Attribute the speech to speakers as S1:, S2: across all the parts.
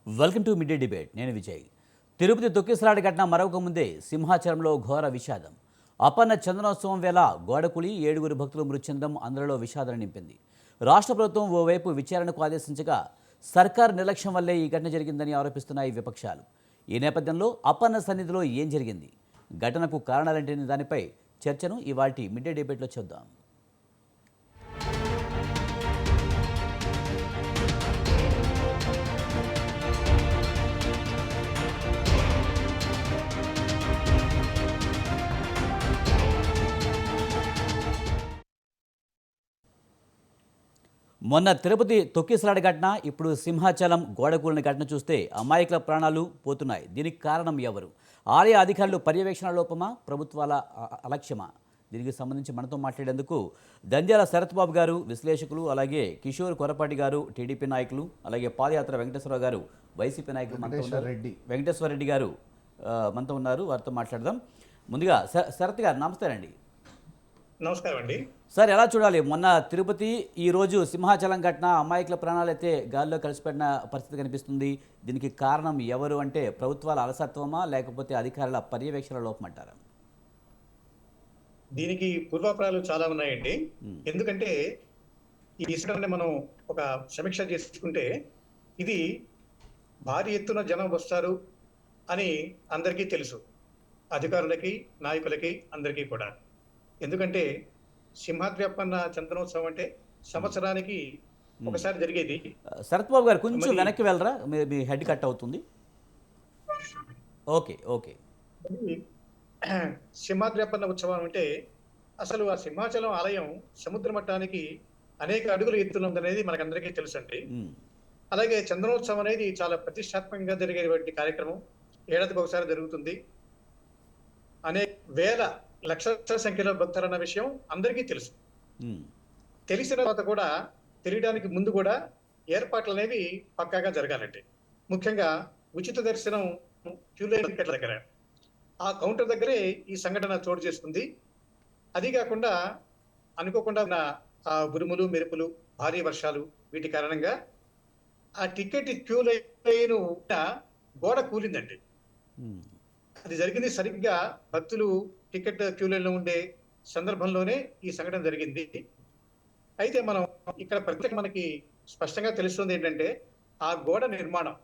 S1: Welcome to mid day debate. నేను విజయ్. తిరుపతి తొక్కిసలాట ఘటన మరొక ముందే సింహాచలంలో ఘోర విషాదం. అపన్న చందనోత్సవం వేళ గోడకులి 7 భక్తులు మృతి చెందడం అందరిలో విషాదాన్ని నింపింది. రాష్ట్ర ప్రభుత్వం ఓవైపు విచారణకు ఆదేశించగా సర్కార్ నిర్లక్ష్యం వల్లే ఈ ఘటన జరిగిందని ఆరోపిస్తున్నాయి విపక్షాలు. ఈ నేపథ్యంలో అపన్న సన్నిధిలో ఏం జరిగింది, ఘటనకు కారణాలేంటనే దానిపై చర్చను ఇవాల్టి మిడ్ డే డిబేట్లో చూద్దాం. మొన్న తిరుపతి తొక్కిసలాట ఘటన, ఇప్పుడు సింహాచలం గోడకూలిన ఘటన చూస్తే అమాయకుల ప్రాణాలు పోతున్నాయి. దీనికి కారణం ఎవరు? ఆలయ అధికారులు పర్యవేక్షణ లోపమా, ప్రభుత్వాల అలక్ష్యమా? దీనికి సంబంధించి మనతో మాట్లాడేందుకు దంద్యాల శరత్ బాబు గారు విశ్లేషకులు, అలాగే కిషోర్ కొరపాటి గారు టీడీపీ నాయకులు, అలాగే పాదయాత్ర వెంకటేశ్వరరావు గారు వైసీపీ నాయకులు వెంకటేశ్వర రెడ్డి గారు మనతో ఉన్నారు. వారితో మాట్లాడదాం. ముందుగా శరత్ గారు నమస్తేనండి.
S2: నమస్కారం అండి.
S1: సార్, ఎలా చూడాలి? మొన్న తిరుపతి, ఈరోజు సింహాచలం ఘటన, అమాయకుల ప్రాణాలు అయితే గాల్లో కలిసిపెట్టిన పరిస్థితి కనిపిస్తుంది. దీనికి కారణం ఎవరు అంటే ప్రభుత్వాల అలసత్వమా, లేకపోతే అధికారుల పర్యవేక్షణ లోపమంటారా?
S2: దీనికి పూర్వాపరాలు చాలా ఉన్నాయండి. ఎందుకంటే ఈ ఇసుకని మనం ఒక సమీక్ష చేసుకుంటే ఇది భారీ ఎత్తున జనం వస్తారు అని అందరికీ తెలుసు, అధికారులకి, నాయకులకి, అందరికీ కూడా. ఎందుకంటే సింహాద్రి అప్పన్న చందనోత్సవం అంటే సంవత్సరానికి ఒకసారి జరిగేది.
S1: శరత్ బాబు గారు కొంచెం వెనక్కి వెళ్ళరా, మీ హెడ్ కట్ అవుతుంది. Okay okay.
S2: సింహాద్రి అప్పన్న ఉత్సవం అంటే అసలు ఆ సింహాచలం ఆలయం సముద్ర మట్టానికి అనేక అడుగులు ఎత్తున్నదనేది మనకందరికీ తెలుసు అండి. అలాగే చందనోత్సవం అనేది చాలా ప్రతిష్టాత్మకంగా జరిగేటువంటి కార్యక్రమం. ఏడాదికి ఒకసారి జరుగుతుంది. అనేక వేల లక్షల సంఖ్యలో భక్తులన్న విషయం అందరికీ తెలుసు. తెలిసిన తర్వాత కూడా, తెలియడానికి ముందు కూడా ఏర్పాట్లు అనేవి పక్కాగా జరగాలండి. ముఖ్యంగా ఉచిత దర్శనం క్యూ లైన్ దగ్గర, ఆ కౌంటర్ దగ్గరే ఈ సంఘటన చోటు చేసుకుంది. అది కాకుండా అనుకోకుండా ఆ ఉరుములు, మెరుపులు, భారీ వర్షాలు, వీటి కారణంగా ఆ టికెట్ క్యూ లైన్ గోడ కూలిందండి. అది జరిగింది సరిగ్గా భక్తులు టికెట్ క్యూ లైన్లో ఉండే సందర్భంలోనే ఈ సంఘటన జరిగింది. అయితే మనం ఇక్కడ ప్రత్యేక మనకి స్పష్టంగా తెలుస్తుంది ఏంటంటే, ఆ గోడ నిర్మాణం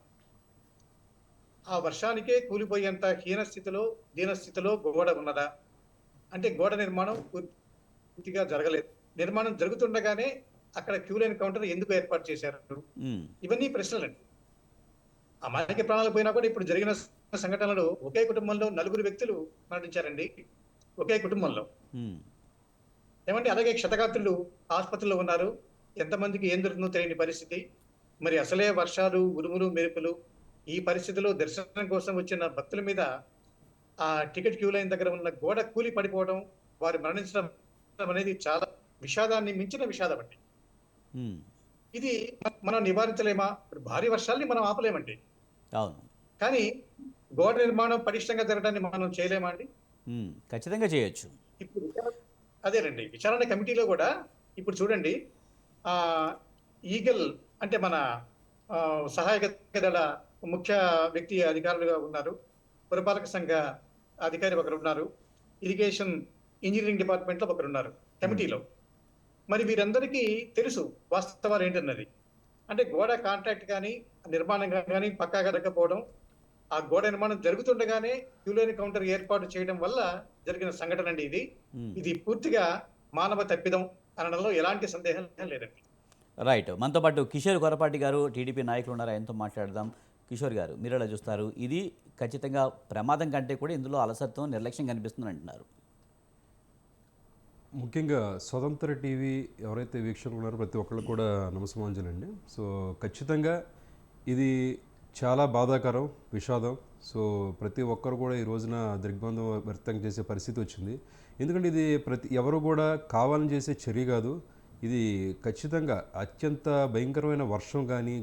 S2: ఆ వర్షానికే కూలిపోయేంత దీనస్థితిలో గోడ ఉన్నదా అంటే, గోడ నిర్మాణం పూర్తిగా జరగలేదు. నిర్మాణం జరుగుతుండగానే అక్కడ క్యూ లైన్ కౌంటర్ ఎందుకు ఏర్పాటు చేశారు? ఇవన్నీ ప్రశ్నలండి. అమాయక ప్రాణాలు పోయినా కూడా ఇప్పుడు జరిగిన సంఘటనలో ఒకే కుటుంబంలో 4 వ్యక్తులు మరణించారండి. ఒకే కుటుంబంలో ఏమంటే, అలాగే క్షతగాత్రులు ఆసుపత్రిలో ఉన్నారు. ఎంతమందికి ఏం జరుగుతుందో తెలియని పరిస్థితి. మరి అసలే వర్షాలు, ఉరుములు, మెరుపులు, ఈ పరిస్థితిలో దర్శనం కోసం వచ్చిన భక్తుల మీద ఆ టికెట్ క్యూ లైన్ దగ్గర ఉన్న గోడ కూలి పడిపోవడం, వారు మరణించడం అనేది చాలా విషాదాన్ని మించిన విషాదం అండి. ఇది మనం నివారించలేమా? భారీ వర్షాలని మనం ఆపలేమండి.
S1: అవును, కానీ
S2: గోడ నిర్మాణం పటిష్టంగా జరగడాన్ని మనం చేయలేమా అండి?
S1: ఖచ్చితంగా చేయొచ్చు.
S2: ఇప్పుడు అదేనండి, విచారణ కమిటీలో కూడా ఇప్పుడు చూడండి, ఈగల్ అంటే మన సహాయక దళ ముఖ్య వ్యక్తి అధికారులుగా ఉన్నారు, పురపాలక సంఘ అధికారి ఒకరు ఉన్నారు, ఇరిగేషన్ ఇంజనీరింగ్ డిపార్ట్మెంట్లో ఒకరు ఉన్నారు కమిటీలో. మరి వీరందరికీ తెలుసు వాస్తవాలు ఏంటన్నది. అంటే గోడ కాంట్రాక్ట్ కానీ నిర్మాణం కానీ పక్కాగా జరగకపోవడం, ఆ గోడ నిర్మాణం జరుగుతుండగానే క్యూ లైన్ కౌంటర్ ఏర్పాటు చేయడం వల్ల జరిగిన సంఘటన అండి ఇది. ఇది పూర్తిగా మానవ తప్పిదం అనడంలో ఎలాంటి సందేహం లేదండి.
S1: రైట్. మనతో పాటు కిషోర్ కొరపాటి గారు టీడీపీ నాయకులు ఉన్నారు, ఆయనతో మాట్లాడదాం. కిషోర్ గారు, మీరు ఎలా చూస్తారు? ఇది ఖచ్చితంగా ప్రమాదం కంటే కూడా ఇందులో అలసత్వం, నిర్లక్ష్యం కనిపిస్తుంది అంటున్నారు.
S3: ముఖ్యంగా స్వతంత్ర టీవీ ఎవరైతే వీక్షకులు ఉన్నారో ప్రతి ఒక్కళ్ళు కూడా నమస్కారాలండి. సో ఖచ్చితంగా ఇది చాలా బాధాకరం, విషాదం. సో ప్రతి ఒక్కరు కూడా ఈ రోజున దిగ్బంధం వ్యక్తం చేసే పరిస్థితి వచ్చింది. ఎందుకంటే ఇది ఎవరు కూడా కావాలని చేసే చర్య కాదు. ఇది ఖచ్చితంగా అత్యంత భయంకరమైన వర్షం కానీ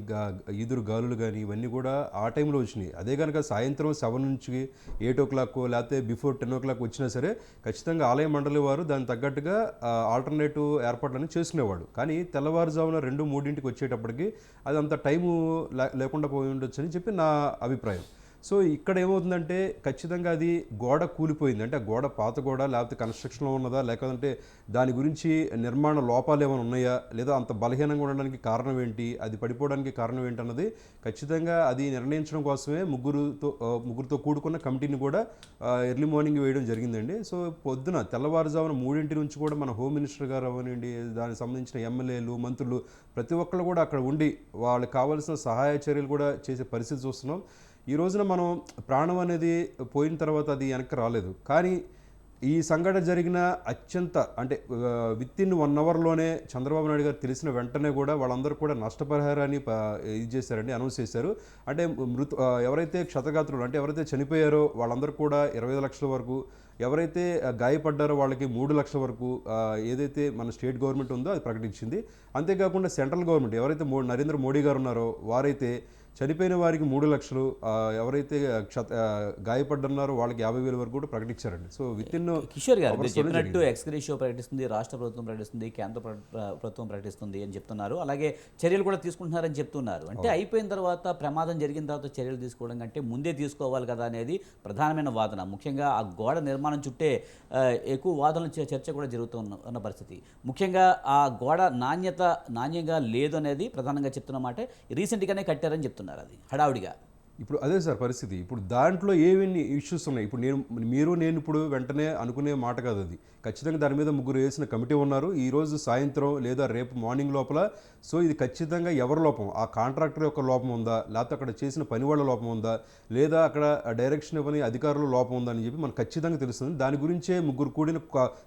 S3: ఈదురు గాలులు కానీ ఇవన్నీ కూడా ఆ టైంలో వచ్చినాయి. అదే కనుక సాయంత్రం 7 నుంచి 8 o'clock లేకపోతే బిఫోర్ 10 o'clock వచ్చినా సరే ఖచ్చితంగా ఆలయ మండలి వారు దానికి తగ్గట్టుగా ఆల్టర్నేటివ్ ఏర్పాట్లన్నీ చేసుకునేవాడు. కానీ తెల్లవారుజామున 2-3 వచ్చేటప్పటికి అది అంత టైము లేకుండా పోయి ఉండొచ్చు అని చెప్పి నా అభిప్రాయం. సో ఇక్కడ ఏమవుతుందంటే ఖచ్చితంగా అది గోడ కూలిపోయింది. అంటే గోడ పాత గోడ లేకపోతే కన్స్ట్రక్షన్లో ఉన్నదా, లేకపోతే దాని గురించి నిర్మాణ లోపాలు ఏమైనా ఉన్నాయా, లేదా అంత బలహీనంగా ఉండడానికి కారణం ఏంటి, అది పడిపోవడానికి కారణం ఏంటి అన్నది ఖచ్చితంగా అది నిర్ణయించడం కోసమే ముగ్గురుతో కూడుకున్న కమిటీని కూడా ఎర్లీ మార్నింగ్ వేయడం జరిగిందండి. సో పొద్దున తెల్లవారుజామున 3 నుంచి కూడా మన హోమ్ మినిస్టర్ గారు అవనండి, దానికి సంబంధించిన ఎమ్మెల్యేలు, మంత్రులు ప్రతి ఒక్కళ్ళు కూడా అక్కడ ఉండి వాళ్ళకి కావాల్సిన సహాయ చర్యలు కూడా చేసే పరిస్థితి చూస్తున్నాం. ఈ రోజున మనం ప్రాణం అనేది పోయిన తర్వాత అది వెనక్కి రాలేదు. కానీ ఈ సంఘటన జరిగిన అంటే వితిన్ 1 hourలోనే చంద్రబాబు నాయుడు గారు తెలిసిన వెంటనే కూడా వాళ్ళందరూ కూడా నష్టపరిహారాన్ని ఇది చేశారండి, అనౌన్స్ చేశారు. అంటే ఎవరైతే క్షతగాత్రులు అంటే ఎవరైతే చనిపోయారో వాళ్ళందరూ కూడా 25 లక్షల వరకు, ఎవరైతే గాయపడ్డారో వాళ్ళకి 3 లక్షల వరకు ఏదైతే మన స్టేట్ గవర్నమెంట్ ఉందో అది ప్రకటించింది. అంతేకాకుండా సెంట్రల్ గవర్నమెంట్ ఎవరైతే నరేంద్ర మోడీ గారు ఉన్నారో వారైతే చనిపోయిన వారికి 3 లక్షలు, ఎవరైతే గాయపడ్డున్నారో వాళ్ళకి 50,000 వరకు కూడా ప్రకటించారండి. సో
S1: కిషోర్ గారు మీరు చెప్పినట్టు ఎక్స్గ్రేషియో ప్రకటిస్తుంది, రాష్ట్ర ప్రభుత్వం ప్రకటిస్తుంది, కేంద్ర ప్రభుత్వం ప్రకటిస్తుంది అని చెప్తున్నారు. అలాగే చర్యలు కూడా తీసుకుంటున్నారని చెప్తున్నారు. అంటే అయిపోయిన తర్వాత, ప్రమాదం జరిగిన తర్వాత చర్యలు తీసుకోవడం కంటే ముందే తీసుకోవాలి కదా అనేది ప్రధానమైన వాదన. ముఖ్యంగా ఆ గోడ నిర్మాణం చుట్టే ఎక్కువ వాదనలు చర్చ కూడా జరుగుతున్న పరిస్థితి. ముఖ్యంగా ఆ గోడ నాణ్యంగా లేదు అనేది ప్రధానంగా చెప్తున్నమాట. రీసెంట్గానే కట్టారని చెప్తున్నారు అది హడావుడిగా.
S3: ఇప్పుడు అదే సార్ పరిస్థితి. ఇప్పుడు దాంట్లో ఏమేమి ఇష్యూస్ ఉన్నాయి. ఇప్పుడు నేను ఇప్పుడు వెంటనే అనుకునే మాట కాదు అది. ఖచ్చితంగా దాని మీద ముగ్గురు వేసిన కమిటీ ఉన్నారు. ఈరోజు సాయంత్రం లేదా రేపు మార్నింగ్ లోపల సో ఇది ఖచ్చితంగా ఎవరి లోపం, ఆ కాంట్రాక్టర్ యొక్క లోపం ఉందా, లేకపోతే అక్కడ చేసిన పని వాళ్ళ లోపం ఉందా, లేదా అక్కడ డైరెక్షన్ ఇవ్వని అధికారుల లోపం ఉందా అని చెప్పి మనకు ఖచ్చితంగా తెలుస్తుంది. దాని గురించే ముగ్గురు కూడిన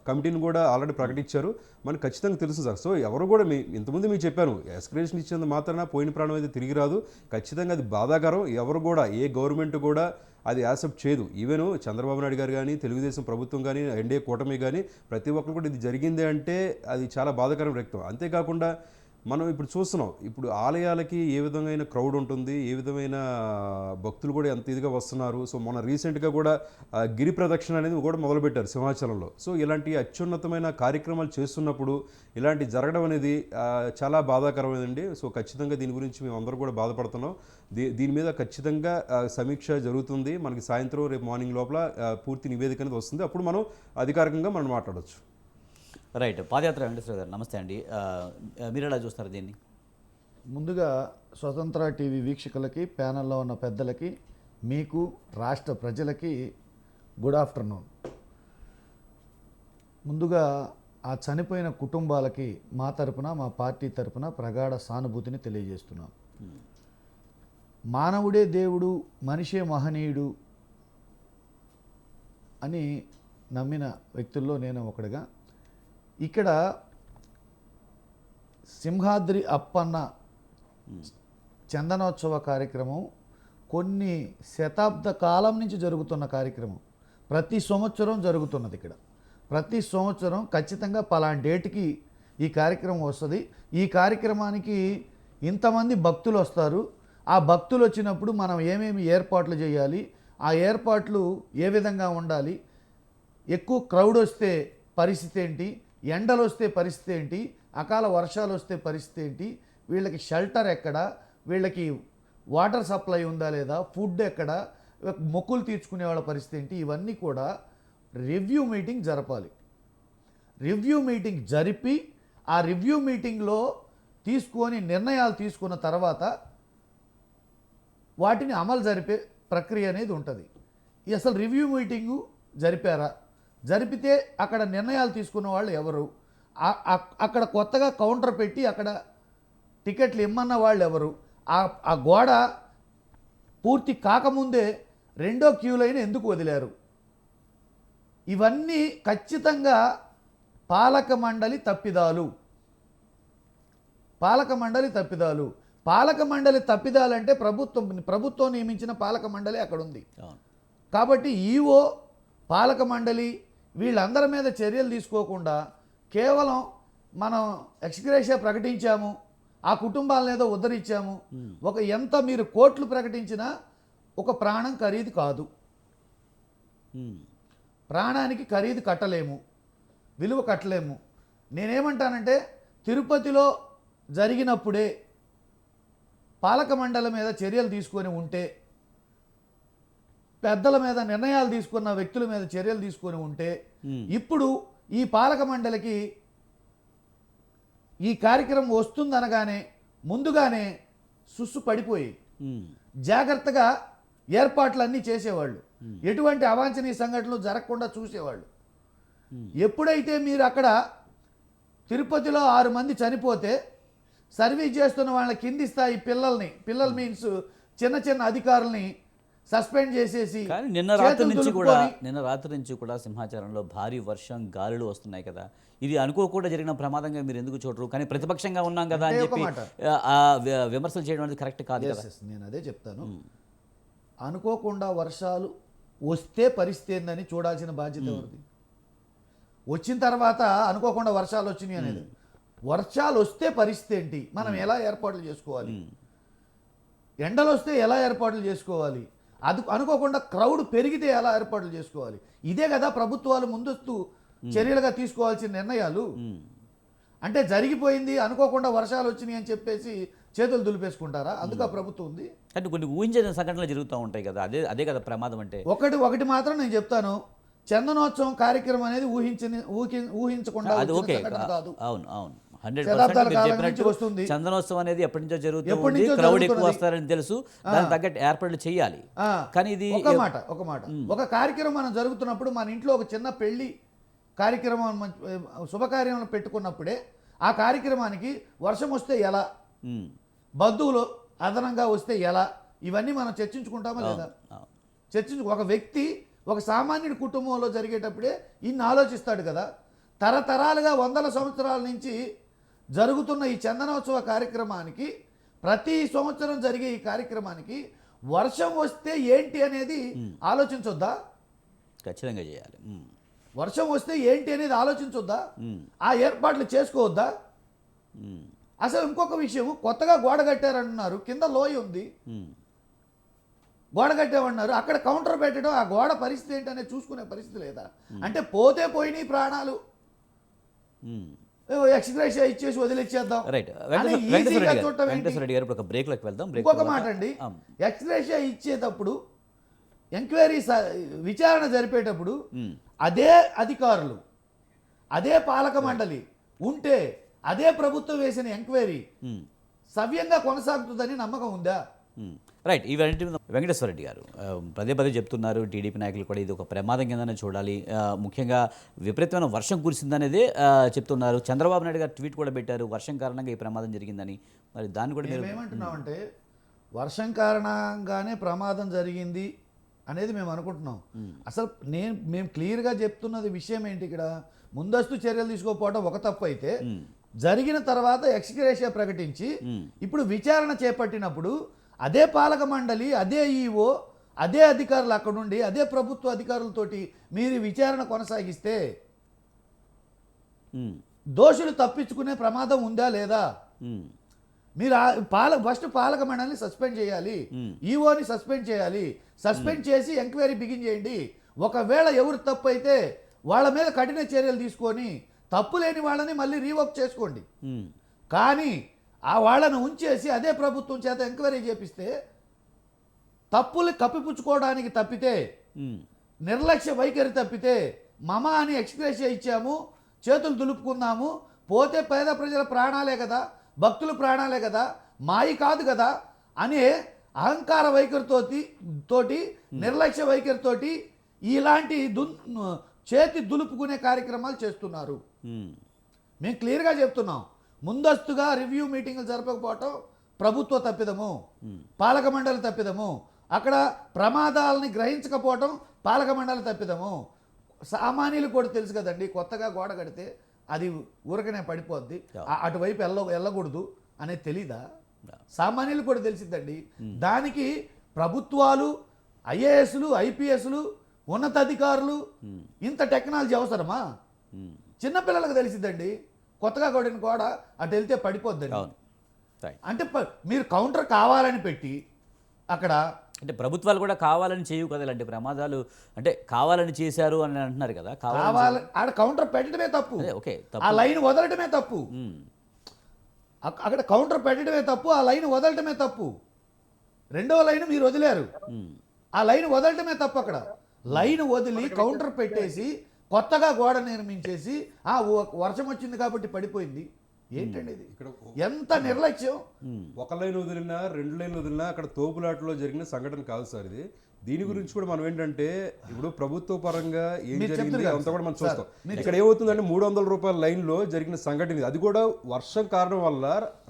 S3: కమిటీని కూడా ఆల్రెడీ ప్రకటించారు. మనకు ఖచ్చితంగా తెలుసు సార్. సో ఎవరు కూడా ఇంతకుముందు మీకు చెప్పాను, ఎస్కలేషన్ ఇచ్చేందుకు మాత్రాన పోయిన ప్రాణం అయితే తిరిగి రాదు. ఖచ్చితంగా అది బాధాకరం. ఎవరు కూడా ఏ గవర్నమెంట్ కూడా అది యాక్సెప్ట్ చేయదు. ఈవెన్ చంద్రబాబు నాయుడు గారు కానీ, తెలుగుదేశం ప్రభుత్వం కానీ, ఎన్డీఏ కూటమి కానీ ప్రతి ఒక్కరు కూడా ఇది జరిగింది అంటే అది చాలా బాధాకరం వ్యక్తం. అంతేకాకుండా మనం ఇప్పుడు చూస్తున్నాం, ఇప్పుడు ఆలయాలకి ఏ విధమైన క్రౌడ్ ఉంటుంది, ఏ విధమైన భక్తులు కూడా ఎంత ఇదిగా వస్తున్నారు. సో మన రీసెంట్గా కూడా గిరి ప్రదక్షిణ అనేది కూడా మొదలుపెట్టారు సింహాచలంలో. సో ఇలాంటి అత్యున్నతమైన కార్యక్రమాలు చేస్తున్నప్పుడు ఇలాంటి జరగడం అనేది చాలా బాధాకరమైనది. సో ఖచ్చితంగా దీని గురించి మేము అందరూ కూడా బాధపడుతున్నాం. దీని మీద ఖచ్చితంగా సమీక్ష జరుగుతుంది. మనకి సాయంత్రం రేపు మార్నింగ్ లోపల పూర్తి నివేదిక అనేది వస్తుంది. అప్పుడు మనం అధికారికంగా మనం మాట్లాడవచ్చు.
S1: రైట్. పాదయాత్ర వెంకటేశ్వర గారు నమస్తే అండి. మీరు ఎలా చూస్తారు దీన్ని?
S4: ముందుగా స్వతంత్ర టీవీ వీక్షకులకి, ప్యానెల్లో ఉన్న పెద్దలకి, మీకు, రాష్ట్ర ప్రజలకి గుడ్ ఆఫ్టర్నూన్. ముందుగా ఆ చనిపోయిన కుటుంబాలకి మా తరపున, మా పార్టీ తరపున ప్రగాఢ సానుభూతిని తెలియజేస్తున్నాం. మానవుడే దేవుడు, మనిషే మహనీయుడు అని నమ్మిన వ్యక్తుల్లో నేను ఒకడిగా. ఇక్కడ సింహాద్రి అప్పన్న చందనోత్సవ కార్యక్రమం కొన్ని శతాబ్ద కాలం నుంచి జరుగుతున్న కార్యక్రమం. ప్రతి సంవత్సరం జరుగుతున్నది. ఇక్కడ ప్రతి సంవత్సరం ఖచ్చితంగా పలానా డేట్కి ఈ కార్యక్రమం వస్తుంది. ఈ కార్యక్రమానికి ఇంతమంది భక్తులు వస్తారు. ఆ భక్తులు వచ్చినప్పుడు మనం ఏమేమి ఏర్పాట్లు చేయాలి, ఆ ఏర్పాట్లు ఏ విధంగా ఉండాలి, ఎక్కువ క్రౌడ్ వస్తే పరిస్థితి ఏంటి, ఎండలు వస్తే పరిస్థితి ఏంటి, అకాల వర్షాలు వస్తే పరిస్థితి ఏంటి, వీళ్ళకి షెల్టర్ ఎక్కడ, వీళ్ళకి వాటర్ సప్లై ఉందా లేదా, ఫుడ్ ఎక్కడ, మొక్కులు తీర్చుకునే వాళ్ళ పరిస్థితి ఏంటి, ఇవన్నీ కూడా రివ్యూ మీటింగ్ జరపాలి. రివ్యూ మీటింగ్ జరిపి ఆ రివ్యూ మీటింగ్లో తీసుకొని నిర్ణయాలు తీసుకున్న తర్వాత వాటిని అమలు జరిపే ప్రక్రియ అనేది ఉంటుంది. అసలు రివ్యూ మీటింగు జరిపారా, జరిపితే అక్కడ నిర్ణయాలు తీసుకున్న వాళ్ళు ఎవరు, అక్కడ కొత్తగా కౌంటర్ పెట్టి అక్కడ టికెట్లు ఇమ్మన్న వాళ్ళు ఎవరు, ఆ గోడ పూర్తి కాకముందే రెండో క్యూ లైన్ ఎందుకు వదిలారు, ఇవన్నీ ఖచ్చితంగా పాలక మండలి తప్పిదాలు. పాలక మండలి తప్పిదాలంటే ప్రభుత్వం నియమించిన పాలక మండలి అక్కడ ఉంది. కాబట్టి ఈవో, పాలక మండలి వీళ్ళందరి మీద చర్యలు తీసుకోకుండా కేవలం మనం ఎక్స్గ్రేషియా ప్రకటించాము, ఆ కుటుంబాలను ఏదో ఉద్ధరించాము. ఒక ఎంత మీరు కోట్లు ప్రకటించినా ఒక ప్రాణం ఖరీదు కాదు. ప్రాణానికి ఖరీదు కట్టలేము, విలువ కట్టలేము. నేనేమంటానంటే తిరుపతిలో జరిగినప్పుడే పాలక మండలి మీద చర్యలు తీసుకొని ఉంటే, పెద్దల మీద నిర్ణయాలు తీసుకున్న వ్యక్తుల మీద చర్యలు తీసుకొని ఉంటే, ఇప్పుడు ఈ పాలక మండలికి ఈ కార్యక్రమం వస్తుందనగానే ముందుగానే సుస్సు పడిపోయి జాగ్రత్తగా ఏర్పాట్లన్నీ చేసేవాళ్ళు, ఎటువంటి అవాంఛనీయ సంఘటనలు జరగకుండా చూసేవాళ్ళు. ఎప్పుడైతే మీరు అక్కడ తిరుపతిలో 6 మంది చనిపోతే సర్వీస్ చేస్తున్న వాళ్ళ కింది స్థాయి పిల్లలు మీన్స్ చిన్న చిన్న అధికారుల్ని సస్పెండ్ చేసేసి,
S1: కానీ నిన్న రాత్రి నుంచి కూడా సింహాచలంలో భారీ వర్షం, గాలులు వస్తున్నాయి కదా, ఇది అనుకోకుండా జరిగిన ప్రమాదంగా మీరు ఎందుకు చూడరు? కానీ ప్రతిపక్షంగా ఉన్నాం కదా అని చెప్పి విమర్శలు చేయడం అనేది కరెక్ట్ కాదు కదా.
S4: నేను అదే చెప్తాను. అనుకోకుండా వర్షాలు వస్తే పరిస్థితి ఏందని చూడాల్సిన బాధ్యత ఎవరిది? వచ్చిన తర్వాత అనుకోకుండా వర్షాలు వచ్చినాయి అనేది, వర్షాలు వస్తే పరిస్థితి ఏంటి, మనం ఎలా ఏర్పాట్లు చేసుకోవాలి, ఎండలు వస్తే ఎలా ఏర్పాట్లు చేసుకోవాలి, అది అనుకోకుండా క్రౌడ్ పెరిగితే ఎలా ఏర్పాట్లు చేసుకోవాలి. ఇదే కదా ప్రభుత్వాలు ముందస్తు చర్యలుగా తీసుకోవాల్సిన నిర్ణయాలు. అంటే జరిగిపోయింది, అనుకోకుండా వర్షాలు వచ్చినాయి అని చెప్పేసి చేతులు దులిపేసుకుంటారా? అందుకు ప్రభుత్వం ఉంది.
S1: అంటే కొన్ని ఊహించిన సంఘటనలు జరుగుతూ ఉంటాయి కదా, అదే కదా ప్రమాదం అంటే.
S4: ఒకటి మాత్రం నేను చెప్తాను, చందనోత్సవం కార్యక్రమం అనేది ఊహించకుండా కాదు.
S1: అవును 100%
S4: వస్తుంది.
S1: చందనోత్సవం అనేది ఎప్పటి నుంచో జరుగుతుంది, క్రౌడ్ ఎక్కువ వస్తారని తెలుసు, దానికి తగ్గట్టు ఏర్పాట్లు చేయాలి. కానీ ఇది
S4: ఒక మాట ఒక కార్యక్రమం మనం జరుగుతున్నప్పుడు మన ఇంట్లో ఒక చిన్న పెళ్లి కార్యక్రమం శుభకార్యం పెట్టుకున్నప్పుడే ఆ కార్యక్రమానికి వర్షం వస్తే ఎలా, బంధువులు అదనంగా వస్తే ఎలా, ఇవన్నీ మనం చర్చించుకుంటామా లేదా? ఒక వ్యక్తి ఒక సామాన్యుడి కుటుంబంలో జరిగేటప్పుడే ఇన్ని ఆలోచిస్తాడు కదా. తరతరాలుగా 100 సంవత్సరాల నుంచి జరుగుతున్న ఈ చందనోత్సవ కార్యక్రమానికి, ప్రతి సంవత్సరం జరిగే ఈ కార్యక్రమానికి వర్షం వస్తే ఏంటి అనేది ఆలోచించొద్దా?
S1: ఖచ్చితంగా చేయాలి.
S4: వర్షం వస్తే ఏంటి అనేది ఆలోచించొద్దా? ఆ ఏర్పాట్లు చేసుకోవద్దా? అసలు ఇంకొక విషయం, కొత్తగా గోడ కట్టారంటున్నారు, కింద లోయ ఉంది, గోడ కట్టామన్నారు, అక్కడ కౌంటర్ పెట్టడం, ఆ గోడ పరిస్థితి ఏంటనేది చూసుకునే పరిస్థితి లేదా? అంటే పోతే పోయినాయి ప్రాణాలు, ఎక్స్గ్రేషియా ఇచ్చేసి వదిలేసేద్దాం. ఇంకొక మాట అండి, ఎక్స్గ్రేషియా ఇచ్చేటప్పుడు ఎంక్వైరీ విచారణ జరిపేటప్పుడు అదే అధికారులు, అదే పాలక మండలి ఉంటే అదే ప్రభుత్వం వేసిన ఎంక్వైరీ సవ్యంగా కొనసాగుతుందని నమ్మకం ఉందా?
S1: రైట్. ఇవన్నీ వెంకటేశ్వర రెడ్డి గారు పదే చెప్తున్నారు, టీడీపీ నాయకులు కూడా ఇది ఒక ప్రమాదం కిందనే చూడాలి, ముఖ్యంగా విపరీతమైన వర్షం కురిసిందనేదే చెప్తున్నారు. చంద్రబాబు నాయుడు గారు ట్వీట్ కూడా పెట్టారు, వర్షం కారణంగా ఈ ప్రమాదం జరిగిందని. మరి దాన్ని కూడా
S4: మేము ఏమంటున్నామంటే, వర్షం కారణంగానే ప్రమాదం జరిగింది అనేది మేము అనుకుంటున్నాం. అసలు మేము క్లియర్గా చెప్తున్నది విషయం ఏంటి, ఇక్కడ ముందస్తు చర్యలు తీసుకోకపోవడం ఒక తప్పు అయితే, జరిగిన తర్వాత ఎక్స్గ్రేషియా ప్రకటించి ఇప్పుడు విచారణ చేపట్టినప్పుడు అదే పాలక మండలి, అదే ఈఓ, అదే అధికారులు అక్కడుండి అదే ప్రభుత్వ అధికారులతోటి మీరు విచారణ కొనసాగిస్తే దోషులు తప్పించుకునే ప్రమాదం ఉందా లేదా? మీరు ఫస్ట్ పాలక మండలిని సస్పెండ్ చేయాలి, ఈఓని సస్పెండ్ చేయాలి, సస్పెండ్ చేసి ఎంక్వైరీ బిగిన్ చేయండి. ఒకవేళ ఎవరు తప్పు అయితే వాళ్ళ మీద కఠిన చర్యలు తీసుకొని తప్పు లేని వాళ్ళని మళ్ళీ రీవర్క్ చేసుకోండి. కానీ ఆ వాళ్ళను ఉంచేసి అదే ప్రభుత్వం చేత ఎంక్వైరీ చేపిస్తే తప్పులు కప్పిపుచ్చుకోవడానికి తప్పితే, నిర్లక్ష్య వైఖరి తప్పితే, మమ అని ఎక్స్గ్రేషియా ఇచ్చాము, చేతులు దులుపుకున్నాము, పోతే పేద ప్రజల ప్రాణాలే కదా, భక్తుల ప్రాణాలే కదా, మాయి కాదు కదా అనే అహంకార వైఖరితోటి నిర్లక్ష్య వైఖరితోటి ఇలాంటి చేతి దులుపుకునే కార్యక్రమాలు చేస్తున్నారు. మేము క్లియర్గా చెప్తున్నాం, ముందస్తుగా రివ్యూ మీటింగ్లు జరపకపోవటం ప్రభుత్వ తప్పిదము, పాలక మండలి తప్పిదము, అక్కడ ప్రమాదాలని గ్రహించకపోవటం పాలక మండలి తప్పిదము. సామాన్యులు కూడా తెలుసు కదండి, కొత్తగా గోడ కడితే అది ఊరకనే పడిపోద్ది, అటువైపు వెళ్ళకూడదు అనేది తెలీదా? సామాన్యులు కూడా తెలిసిద్దండి. దానికి ప్రభుత్వాలు, ఐఏఎస్లు, ఐపీఎస్లు, ఉన్నతాధికారులు ఇంత టెక్నాలజీ అవసరమా? చిన్నపిల్లలకు తెలిసిద్దండి, కొత్తగా కొడిన గోడ అటు వెళ్తే పడిపోద్దని.
S1: అవును రైట్.
S4: అంటే మీరు కౌంటర్ కావాలని పెట్టి అక్కడ
S1: అంటే ప్రభుత్వాలు కూడా కావాలని చేయవు కదా ఇలాంటి ప్రమాదాలు, అంటే కావాలని చేశారు అని అంటున్నారు కదా,
S4: కావాలి ఆడ కౌంటర్ పెట్టడమే తప్పు,
S1: అదే ఓకే
S4: ఆ
S1: తప్పు.
S4: లైన్ వదలటమే తప్పు. అక్కడ కౌంటర్ పెట్టడమే తప్పు, ఆ లైన్ వదలటమే తప్పు. రెండవ లైన్ మీరు వదిలేరు, ఆ లైన్ వదలటమే తప్పు. అక్కడ లైన్ వదిలి కౌంటర్ పెట్టేసి కొత్తగా గోడ నిర్మించేసి వర్షం వచ్చింది కాబట్టి పడిపోయింది. ఏంటండి ఇది?
S3: ఇక్కడ
S4: ఎంత నిర్లక్ష్యం!
S3: ఒక లైన్ వదిలినా 2 లైన్లు వదిలినా అక్కడ తోపులాటలో జరిగిన సంఘటన కాదు సార్ ఇది. దీని గురించి కూడా మనం ఏంటంటే ఇప్పుడు ప్రభుత్వ పరంగా ఏం
S4: మీరు
S3: జరిగింది
S4: చెప్తున్నారు
S3: అంతా కూడా మనం
S4: సార్,
S3: చూస్తాం.
S4: మీరు
S3: ఇక్కడ ఏమవుతుందంటే 300 రూపాయల లైన్లో జరిగిన సంఘటన ఇది. అది కూడా వర్షం కారణం వల్ల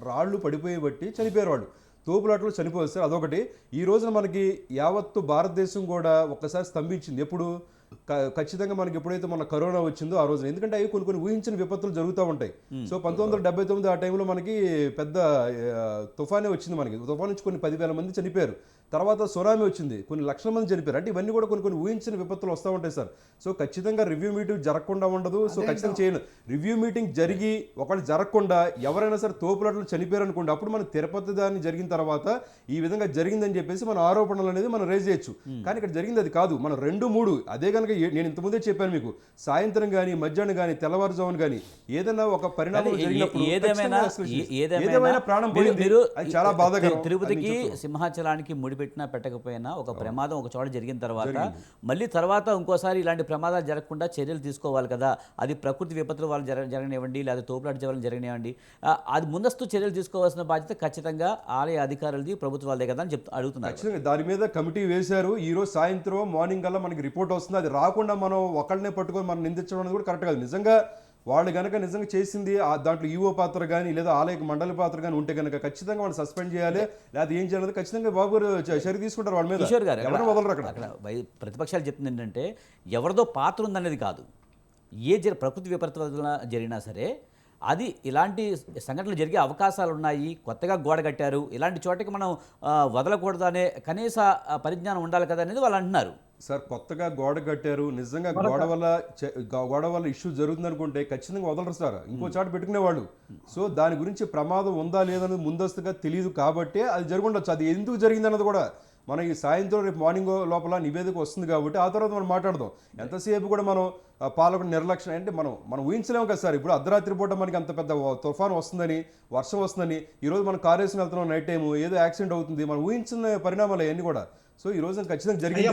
S3: రాళ్ళు పడిపోయి బట్టి చనిపోయారు వాళ్ళు. తోపులాటలో చనిపోయారు సార్. అదొకటి. ఈ రోజున మనకి యావత్తు భారతదేశం కూడా ఒక్కసారి స్తంభించింది. ఎప్పుడు ఖచ్చితంగా మనకి ఎప్పుడైతే మన కరోనా వచ్చిందో ఆ రోజున. ఎందుకంటే అవి కొన్ని ఊహించిన విపత్తులు జరుగుతూ ఉంటాయి. సో 1979 ఆ టైంలో మనకి పెద్ద తుఫానే వచ్చింది. మనకి తుఫాన్ నుంచి కొన్ని 10,000 మంది చనిపోయారు. తర్వాత సునామీ వచ్చింది, కొన్ని లక్షల మంది చనిపోయారు. అంటే ఇవన్నీ కూడా కొన్ని ఊహించిన విపత్తులు వస్తూ ఉంటాయి సార్. సో ఖచ్చితంగా రివ్యూ మీటింగ్ జరగకుండా ఉండదు. సో ఖచ్చితంగా చేయను. రివ్యూ మీటింగ్ జరిగి ఒకటి జరగకుండా ఎవరైనా సరే తోపులాటలు చనిపోయారు అనుకోండి, అప్పుడు మనం తిరుపతి దాన్ని జరిగిన తర్వాత ఈ విధంగా జరిగిందని చెప్పేసి మన ఆరోపణలు అనేది మనం రేజ్ చేయొచ్చు. కానీ ఇక్కడ జరిగింది అది కాదు. మనం 2, 3 అదే కనుక నేను ఇంతకుముందే చెప్పాను మీకు, సాయంత్రం కానీ మధ్యాహ్నం కానీ తెల్లవారుజామున కానీ ఏదైనా ఒక పరిణామం జరిగినప్పుడు ఏదేమైనా ప్రాణం పోయింది. అది చాలా బాధాకరం.
S1: తిరుపతికి సింహాచలానికి ముడిపెట్టినా పెట్టకపోయినా ఒక ప్రమాదం ఒక చోట జరిగిన తర్వాత మళ్ళీ తర్వాత ఇంకోసారి ఇలాంటి ప్రమాదాలు జరగకుండా చర్యలు తీసుకోవాలి కదా. అది ప్రకృతి విపత్తుల వాళ్ళు జరగనివ్వండి, లేదా తోపులాట జరగని జరగనివ్వండి, అది ముందస్తు చర్యలు తీసుకోవాల్సిన బాధ్యత ఖచ్చితంగా ఆలయ అధికారులది, ప్రభుత్వాలదే కదా అని అడుగుతున్నారు.
S3: ఖచ్చితంగా దాని మీద కమిటీ వేశారు. ఈ రోజు సాయంత్రం మార్నింగ్ కల్లా మనకి రిపోర్ట్ వస్తుంది. అది రాకుండా మనం ఒకళ్ళనే పట్టుకొని మనం నిందించడం అనేది కూడా కరెక్ట్ కాదు. నిజంగా వాళ్ళు కనుక నిజంగా చేసింది దాంట్లో ఈఓ పాత్ర కానీ లేదా ఆలయ మండలి పాత్ర కానీ ఉంటే కనుక ఖచ్చితంగా వాళ్ళు సస్పెండ్ చేయాలి, లేదా ఏం చేయాలి ఖచ్చితంగా బాబు చర్య తీసుకుంటారు వాళ్ళ మీద.
S1: కిషోర్ గారు,
S3: ఎవరు వదలరు అక్కడ.
S1: ప్రతిపక్షాలు చెప్తుంది ఏంటంటే ఎవరిదో పాత్ర ఉందనేది కాదు, ప్రకృతి విపత్తుల జరిగినా సరే అది ఇలాంటి సంఘటనలు జరిగే అవకాశాలు ఉన్నాయి. కొత్తగా గోడ కట్టారు, ఇలాంటి చోటకి మనం వదలకూడదు అనే కనీస పరిజ్ఞానం ఉండాలి కదా అనేది వాళ్ళు అంటున్నారు.
S3: సార్ కొత్తగా గోడ కట్టారు, నిజంగా గోడ వల్ల ఇష్యూ జరుగుతుంది అనుకుంటే ఖచ్చితంగా వదలరు సార్, ఇంకో చాట పెట్టుకునేవాళ్ళు. సో దాని గురించి ప్రమాదం ఉందా లేదనేది ముందస్తుగా తెలియదు కాబట్టి అది జరుగుండొచ్చు. అది ఎందుకు జరిగింది అన్నది కూడా మనం ఈ సాయంత్రం రేపు మార్నింగ్ లోపల నివేదిక వస్తుంది కాబట్టి ఆ తర్వాత మనం మాట్లాడదాం. ఎంతసేపు కూడా మనం పాలకుడు నిర్లక్ష్యం అంటే మనం ఊహించలేము కదా సార్. ఇప్పుడు అర్ధరాత్రి పూట మనకి అంత పెద్ద తుఫాను వస్తుందని, వర్షం వస్తుందని, ఈరోజు మనం కార్ వేసుకుని వెళ్తున్నాం నైట్ టైము, ఏదో యాక్సిడెంట్ అవుతుంది, మనం ఊహించిన పరిణామాలు అవన్నీ కూడా. సో ఈ రోజు ఖచ్చితంగా జరిగింది.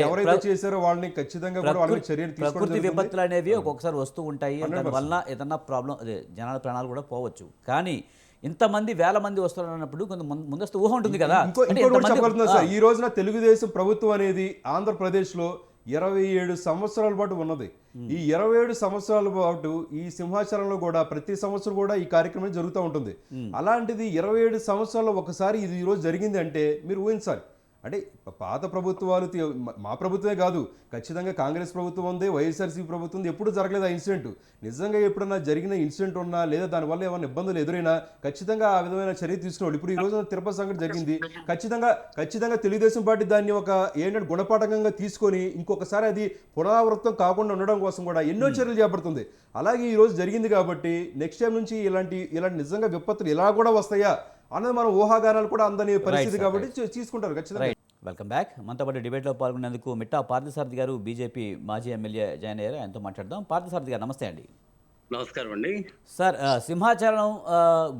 S3: ఎవరైతే చేశారో వాళ్ళని ఖచ్చితంగా కూడా వాళ్ళ చర్యలు తీసుకోవడం.
S1: ప్రకృతి విపత్తులు అనేవి ఒక్కొక్కసారి వస్తూ ఉంటాయి, దానివల్ల ఏదన్నా ప్రాబ్లం అదే జనాల ప్రాణాలు కూడా పోవచ్చు. కానీ ఇంతమంది వేల మంది వస్తున్నప్పుడు కొంత ముందస్తు ఊహ ఉంటుంది కదా.
S3: ఈ రోజున తెలుగుదేశం ప్రభుత్వం అనేది ఆంధ్రప్రదేశ్లో 27 సంవత్సరాల పాటు ఉన్నది. ఈ 27 సంవత్సరాల పాటు ఈ సింహాచలంలో కూడా ప్రతి సంవత్సరం కూడా ఈ కార్యక్రమం జరుగుతూ ఉంటుంది. అలాంటిది 27 సంవత్సరాల్లో ఒకసారి ఇది ఈరోజు జరిగింది అంటే మీరు ఊహించాలి. అంటే పాత ప్రభుత్వాలు, మా ప్రభుత్వమే కాదు, ఖచ్చితంగా కాంగ్రెస్ ప్రభుత్వం ఉంది, వైఎస్ఆర్సీ ప్రభుత్వం ఉంది, ఎప్పుడు జరగలేదు ఆ ఇన్సిడెంట్. నిజంగా ఎప్పుడన్నా జరిగిన ఇన్సిడెంట్ ఉన్నా లేదా దానివల్ల ఏమైనా ఇబ్బందులు ఎదురైనా ఖచ్చితంగా ఆ విధమైన చర్య తీసుకునేవాళ్ళు. ఇప్పుడు ఈ రోజున తిరుపతి సంఘటన జరిగింది, ఖచ్చితంగా తెలుగుదేశం పార్టీ దాన్ని ఒక ఏంటంటే గుణపాఠకంగా తీసుకొని ఇంకొకసారి అది పునరావృతం కాకుండా ఉండడం కోసం కూడా ఎన్నో చర్యలు చేపడుతుంది. అలాగే ఈ రోజు జరిగింది కాబట్టి నెక్స్ట్ టైం నుంచి ఇలాంటి నిజంగా విపత్తులు ఇలా కూడా వస్తాయా అన్నది మనం ఊహాగానాలు కూడా అందని పరిస్థితి కాబట్టి తీసుకుంటారు ఖచ్చితంగా.
S1: Welcome back. మనతో పాటు డిబేట్లో పాల్గొనేందుకు మిట్టా పార్థసారథి గారు, బీజేపీ మాజీ ఎమ్మెల్యే జాయిన్ అయ్యారు. ఆయనతో మాట్లాడదాం. పార్థసారథి గారు నమస్తే అండి.
S5: నమస్కారం అండి
S1: సార్. సింహాచలం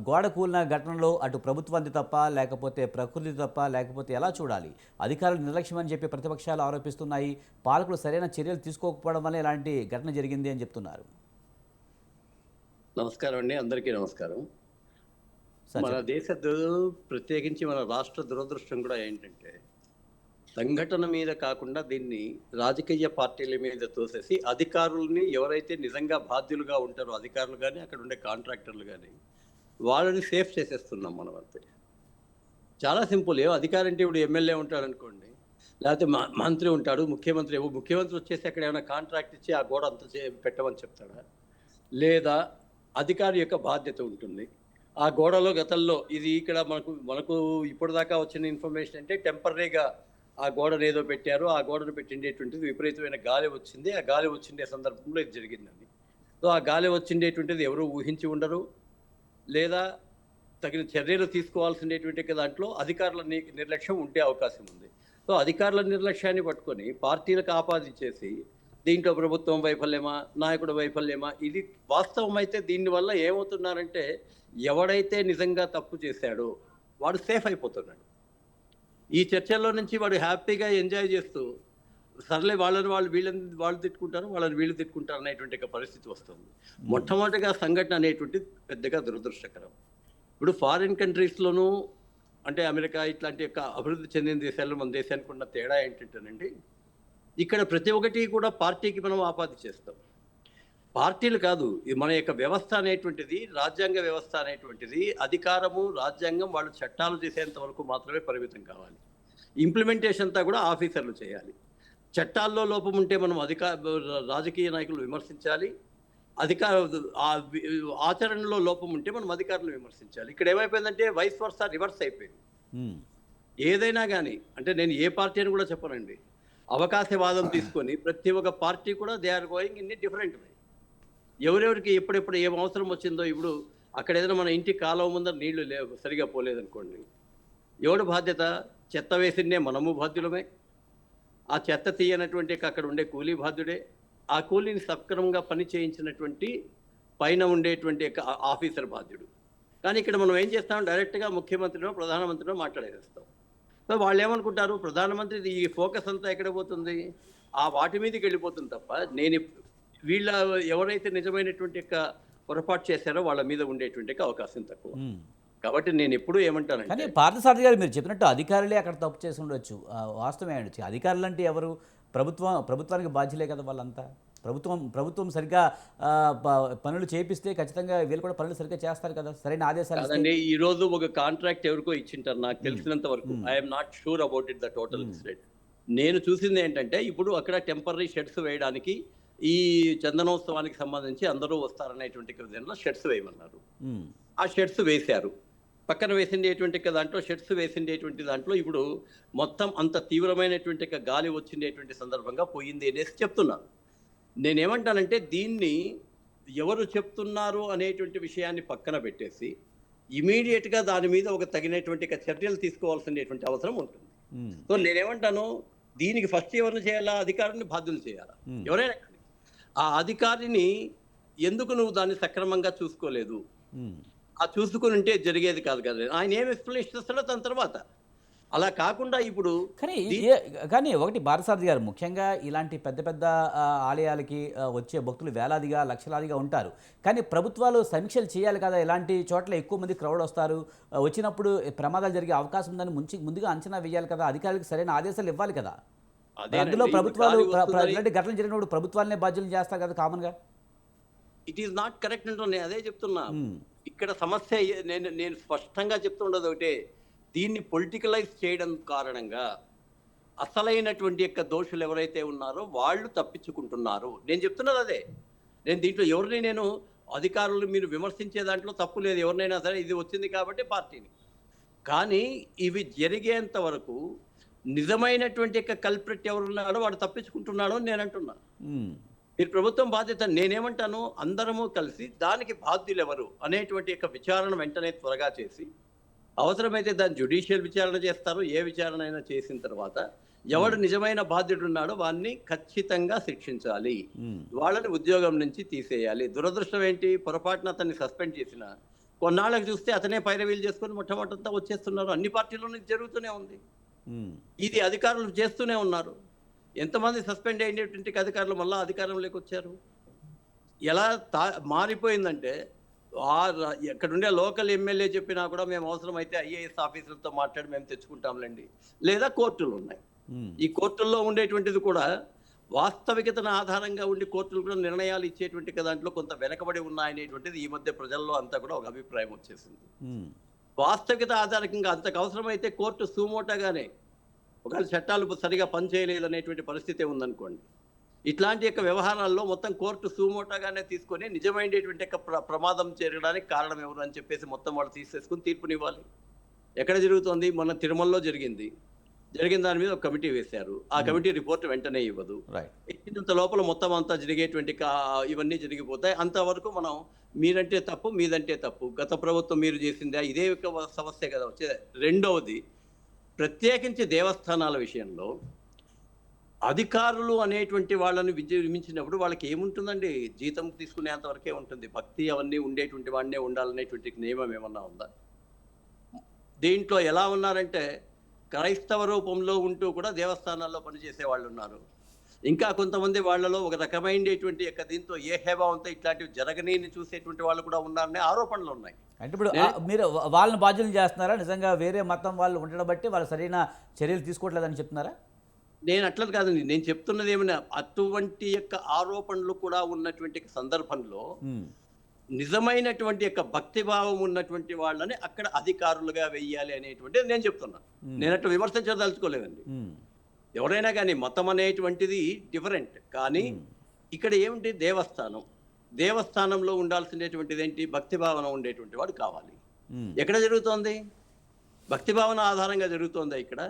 S1: గోడ కూలిన ఘటనలో అటు ప్రభుత్వానికి తప్ప, లేకపోతే ప్రకృతి తప్ప, లేకపోతే ఎలా చూడాలి? అధికారులు నిర్లక్ష్యం అని చెప్పి ప్రతిపక్షాలు ఆరోపిస్తున్నాయి. పాలకులు సరైన చర్యలు తీసుకోకపోవడం వల్ల ఇలాంటి ఘటన జరిగింది అని చెప్తున్నారు.
S5: నమస్కారం అండి, అందరికీ నమస్కారం. మన దేశ ప్రత్యేకించి మన రాష్ట్ర దురదృష్టం కూడా ఏంటంటే సంఘటన మీద కాకుండా దీన్ని రాజకీయ పార్టీల మీద తోసేసి అధికారులని, ఎవరైతే నిజంగా బాధ్యులుగా ఉంటారో అధికారులు కానీ అక్కడ ఉండే కాంట్రాక్టర్లు కానీ వాళ్ళని సేఫ్ చేసేస్తున్నాం మనం. అంతే, చాలా సింపుల్. అధికారి అంటే ఇప్పుడు ఎమ్మెల్యే ఉంటాడు అనుకోండి, లేకపోతే మంత్రి ఉంటాడు, ముఖ్యమంత్రి వచ్చేసి అక్కడ ఏమైనా కాంట్రాక్ట్ ఇచ్చి ఆ గోడ అంత పెట్టమని చెప్తాడా? లేదా అధికారి యొక్క బాధ్యత ఉంటుంది. ఆ గోడలో గతంలో ఇది ఇక్కడ మనకు ఇప్పటిదాకా వచ్చిన ఇన్ఫర్మేషన్ అంటే టెంపరీగా ఆ గోడను ఏదో పెట్టారు, ఆ గోడను పెట్టిండేటువంటిది విపరీతమైన గాలి వచ్చింది, ఆ గాలి వచ్చిండే సందర్భంలో ఇది జరిగిందని. సో ఆ గాలి వచ్చిండేటువంటిది ఎవరు ఊహించి ఉండరు, లేదా తగిన చర్యలు తీసుకోవాల్సినటువంటి దాంట్లో అధికారుల నిర్లక్ష్యం ఉండే అవకాశం ఉంది. సో అధికారుల నిర్లక్ష్యాన్ని పట్టుకొని పార్టీలకు ఆపాదించేసి దీంట్లో ప్రభుత్వం వైఫల్యమా, నాయకుడు వైఫల్యమా, ఇది వాస్తవం అయితే దీనివల్ల ఏమవుతున్నారంటే ఎవడైతే నిజంగా తప్పు చేశాడో వాడు సేఫ్ అయిపోతున్నాడు. ఈ చర్చల్లో నుంచి వాడు హ్యాపీగా ఎంజాయ్ చేస్తూ సర్లే వాళ్ళని వాళ్ళు తిట్టుకుంటారు, వాళ్ళని వీళ్ళు తిట్టుకుంటారు అనేటువంటి ఒక పరిస్థితి వస్తుంది. మొట్టమొదటిగా సంఘటన అనేటువంటిది పెద్దగా దురదృష్టకరం. ఇప్పుడు ఫారిన్ కంట్రీస్లోనూ అంటే అమెరికా ఇట్లాంటి యొక్క అభివృద్ధి చెందిన దేశాల్లో మన దేశానికి ఉన్న తేడా ఏంటంటేనండి, ఇక్కడ ప్రతి ఒక్కటి కూడా పార్టీకి మనం ఆపాది చేస్తాం. పార్టీలు కాదు, మన యొక్క వ్యవస్థ అనేటువంటిది, రాజ్యాంగ వ్యవస్థ అనేటువంటిది, అధికారము రాజ్యాంగం వాళ్ళు చట్టాలు చేసేంత వరకు మాత్రమే పరిమితం కావాలి. ఇంప్లిమెంటేషన్ అంతా కూడా ఆఫీసర్లు చేయాలి. చట్టాల్లో లోపం ఉంటే మనం రాజకీయ నాయకులు విమర్శించాలి, ఆచరణలో లోపం ఉంటే మనం అధికారులను విమర్శించాలి. ఇక్కడ ఏమైపోయిందంటే వైస్ వర్సా రివర్స్ అయిపోయింది. ఏదైనా కానీ అంటే నేను ఏ పార్టీ అని కూడా చెప్పనండి, అవకాశవాదం తీసుకొని ప్రతి ఒక్క పార్టీ కూడా they are going in a different way. ఎవరెవరికి ఎప్పుడెప్పుడు ఏం అవసరం వచ్చిందో, ఇప్పుడు అక్కడ ఏదైనా మన ఇంటి కాలువ ముందర నీళ్లు సరిగా పోలేదనుకోండి, ఎవడు బాధ్యత? చెత్త వేసిందే మనము బాధ్యులమే, ఆ చెత్త తీయనటువంటి అక్కడ ఉండే కూలీ బాధ్యుడే, ఆ కూలీని సక్రమంగా పని చేయించినటువంటి పైన ఉండేటువంటి ఆఫీసర్ బాధ్యుడు. కానీ ఇక్కడ మనం ఏం చేస్తాం, డైరెక్ట్గా ముఖ్యమంత్రినో ప్రధానమంత్రినో మాట్లాడేస్తాం. సో వాళ్ళు ఏమనుకుంటారు, ప్రధానమంత్రి ఈ ఫోకస్ అంతా ఎక్కడ పోతుంది, ఆ వాటి మీదకి వెళ్ళిపోతుంది తప్ప వీళ్ళ ఎవరైతే నిజమైనటువంటి పొరపాటు చేశారో వాళ్ళ మీద ఉండేటువంటి అవకాశం తక్కువ. కాబట్టి నేను ఎప్పుడూ ఏమంటానంటే,
S1: కానీ పార్థసారథి గారు మీరు చెప్పినట్టు అధికారులే అక్కడ తప్పు చేసి ఉండొచ్చు, వాస్తవమే ఉండొచ్చు. అధికారులు అంటే ఎవరు? ప్రభుత్వానికి బాధ్యులే కదా వాళ్ళంతా. ప్రభుత్వం సరిగ్గా పనులు చేపిస్తే ఖచ్చితంగా వీళ్ళు కూడా పనులు సరిగ్గా చేస్తారు కదా, సరైన ఆదేశాలు.
S5: కాదండి, ఈ రోజు ఒక కాంట్రాక్ట్ ఎవరికో ఇచ్చింటారు నాకు తెలిసినంత వరకు. I'm not sure about it the total incident. నేను చూసింది ఏంటంటే, ఇప్పుడు అక్కడ టెంపరీ షెడ్స్ వేయడానికి ఈ చందనోత్సవానికి సంబంధించి అందరూ వస్తారనేటువంటి విధంగా షెడ్స్ వేయమన్నారు. ఆ షెడ్స్ వేశారు. పక్కన వేసిండేటువంటి దాంట్లో షెడ్స్ వేసిండేటువంటి దాంట్లో ఇప్పుడు మొత్తం అంత తీవ్రమైనటువంటి గాలి వచ్చిండేటువంటి సందర్భంగా పోయింది అనేసి చెప్తున్నారు. నేనేమంటానంటే, దీన్ని ఎవరు చెప్తున్నారు అనేటువంటి విషయాన్ని పక్కన పెట్టేసి ఇమీడియట్గా దాని మీద ఒక తగినటువంటి చర్యలు తీసుకోవాల్సినటువంటి అవసరం ఉంటుంది. సో నేనేమంటాను, దీనికి ఫస్ట్ ఎవరిని చేయాలా? అధికారిని బాధ్యులు చేయాలా? ఎవరైనా ఆ అధికారిని ఎందుకు నువ్వు దాన్ని సక్రమంగా చూసుకోలేదు, ఆ చూసుకుని ఉంటే జరిగేది కాదు కదా. ఆయన ఏం ఎక్స్ప్లెనేషన్ ఇస్తాడో దాని తర్వాత. అలా కాకుండా ఇప్పుడు
S1: కానీ ఒకటి పార్థసారథి గారు, ముఖ్యంగా ఇలాంటి పెద్ద పెద్ద ఆలయాలకి వచ్చే భక్తులు వేలాదిగా లక్షలాదిగా ఉంటారు. కానీ ప్రభుత్వాలు సమీక్షలు చేయాలి కదా, ఇలాంటి చోట్ల ఎక్కువ మంది క్రౌడ్ వస్తారు, వచ్చినప్పుడు ప్రమాదాలు జరిగే అవకాశం ఉందని ముందుగా అంచనా వేయాలి కదా, అధికారులకు సరైన ఆదేశాలు ఇవ్వాలి కదా. అందులో ప్రభుత్వాలు ఇలాంటి ఘటనలు జరిగినప్పుడు ప్రభుత్వాలనే బాధ్యులు చేస్తారు కదా కామన్గా.
S5: ఇట్ ఈస్ నాట్ కరెక్ట్ అంటే నేను అదే చెప్తున్నా. ఇక్కడ సమస్య నేను స్పష్టంగా చెప్తుండదు ఒకటే, దీన్ని పొలిటికలైజ్ చేయడం కారణంగా అసలైనటువంటి దోషులు ఎవరైతే ఉన్నారో వాళ్ళు తప్పించుకుంటున్నారు. నేను చెప్తున్నది అదే. దీంట్లో ఎవరిని అధికారులు మీరు విమర్శించే దాంట్లో తప్పు లేదు, ఎవరినైనా సరే ఇది వచ్చింది కాబట్టి పార్టీని. కానీ ఇవి జరిగేంత వరకు నిజమైనటువంటి కల్ప్రిట్ ఎవరున్నాడో వాడు తప్పించుకుంటున్నాడో అని నేను అంటున్నా. మీరు ప్రభుత్వం బాధ్యత, నేనేమంటాను, అందరము కలిసి దానికి బాధ్యులు ఎవరు అనేటువంటి విచారణ వెంటనే త్వరగా చేసి, అవసరమైతే దాన్ని జ్యుడిషియల్ విచారణ చేస్తారు. ఏ విచారణ అయినా చేసిన తర్వాత ఎవడు నిజమైన బాధ్యుడు ఉన్నాడో వాడిని ఖచ్చితంగా శిక్షించాలి, వాళ్ళని ఉద్యోగం నుంచి తీసేయాలి. దురదృష్టం ఏంటి, పొరపాటున అతన్ని సస్పెండ్ చేసిన కొన్నాళ్ళకి చూస్తే అతనే పైరవీలు చేసుకొని మొట్టమొదటితో వచ్చేస్తున్నారు. అన్ని పార్టీల్లోనూ జరుగుతూనే ఉంది. ఇది అధికారులు చేస్తూనే ఉన్నారు. ఎంతమంది సస్పెండ్ అయినటువంటి అధికారులు మళ్ళీ అధికారంలోకి వచ్చారు. ఎలా మారిపోయిందంటే, ఎక్కడుండే లోకల్ ఎమ్మెల్యే చెప్పినా కూడా మేము అవసరమైతే ఐఏఎస్ ఆఫీసర్లతో మాట్లాడి మేము తెచ్చుకుంటాంలేండి, లేదా కోర్టులు ఉన్నాయి. ఈ కోర్టుల్లో ఉండేటువంటిది కూడా వాస్తవికతను ఆధారంగా ఉండి కోర్టులు కూడా నిర్ణయాలు ఇచ్చేటువంటి దాంట్లో కొంత వెనకబడి ఉన్నాయనేటువంటిది ఈ మధ్య ప్రజల్లో అంతా కూడా ఒక అభిప్రాయం వచ్చేసింది. వాస్తవికత ఆధారంగా అంతకు అవసరమైతే కోర్టు సుమోటగానే ఒకవేళ చట్టాలు సరిగా పనిచేయలేదు అనేటువంటి పరిస్థితి ఉందనుకోండి, ఇట్లాంటి వ్యవహారాల్లో మొత్తం కోర్టు సుమోటగానే తీసుకొని నిజమైనటువంటి ప్రమాదం జరగడానికి కారణం ఎవరు అని చెప్పేసి మొత్తం వాళ్ళు తీసేసుకుని తీర్పునివ్వాలి. ఎక్కడ జరుగుతోంది? మొన్న తిరుమలలో జరిగింది. జరిగిన దాని మీద ఒక కమిటీ వేశారు. ఆ కమిటీ రిపోర్ట్ వెంటనే ఇవ్వదు.
S1: రైట్.
S5: ఇచ్చినంత లోపల మొత్తం అంతా జరిగేటువంటి ఇవన్నీ జరిగిపోతాయి. అంతవరకు మనం మీరంటే తప్పు, మీదంటే తప్పు, గత ప్రభుత్వం మీరు చేసిందా, ఇదే ఒక సమస్య కదా వచ్చేది. రెండవది, ప్రత్యేకించి దేవస్థానాల విషయంలో అధికారులు అనేటువంటి వాళ్ళని విరమించినప్పుడు వాళ్ళకి ఏముంటుందండి? జీతం తీసుకునేంత వరకే ఉంటుంది. భక్తి అవన్నీ ఉండేటువంటి వాడినే ఉండాలనేటువంటి నియమం ఏమన్నా ఉందా? దీంట్లో ఎలా ఉన్నారంటే క్రైస్తవ రూపంలో ఉంటూ కూడా దేవస్థానాల్లో పనిచేసే వాళ్ళు ఉన్నారు. ఇంకా కొంతమంది వాళ్ళలో ఒక రకమైనటువంటి యొక్క దీంతో ఏ హేభావంతో ఇట్లాంటివి జరగనీని చూసేటువంటి వాళ్ళు కూడా ఉన్నారనే ఆరోపణలు ఉన్నాయి.
S1: అంటే ఇప్పుడు మీరు వాళ్ళని బాధ్యులు చేస్తున్నారా? నిజంగా వేరే మతం వాళ్ళు ఉండడం బట్టి వాళ్ళు సరైన చర్యలు తీసుకోవట్లేదని చెప్తున్నారా?
S5: నేను అట్లా కాదండి, నేను చెప్తున్నది ఏమైనా అటువంటి యొక్క ఆరోపణలు కూడా ఉన్నటువంటి సందర్భంలో నిజమైనటువంటి యొక్క భక్తిభావం ఉన్నటువంటి వాళ్ళని అక్కడ అధికారులుగా వెయ్యాలి అనేటువంటిది నేను చెప్తున్నా. నేను అట్లా విమర్శించదలుచుకోలేదండి. ఎవరైనా కానీ మతం అనేటువంటిది డిఫరెంట్. కానీ ఇక్కడ ఏమిటి, దేవస్థానంలో ఉండాల్సినటువంటిది ఏంటి? భక్తిభావన ఉండేటువంటి వాడు కావాలి. ఎక్కడ జరుగుతోంది? భక్తిభావన ఆధారంగా జరుగుతోందా? ఇక్కడ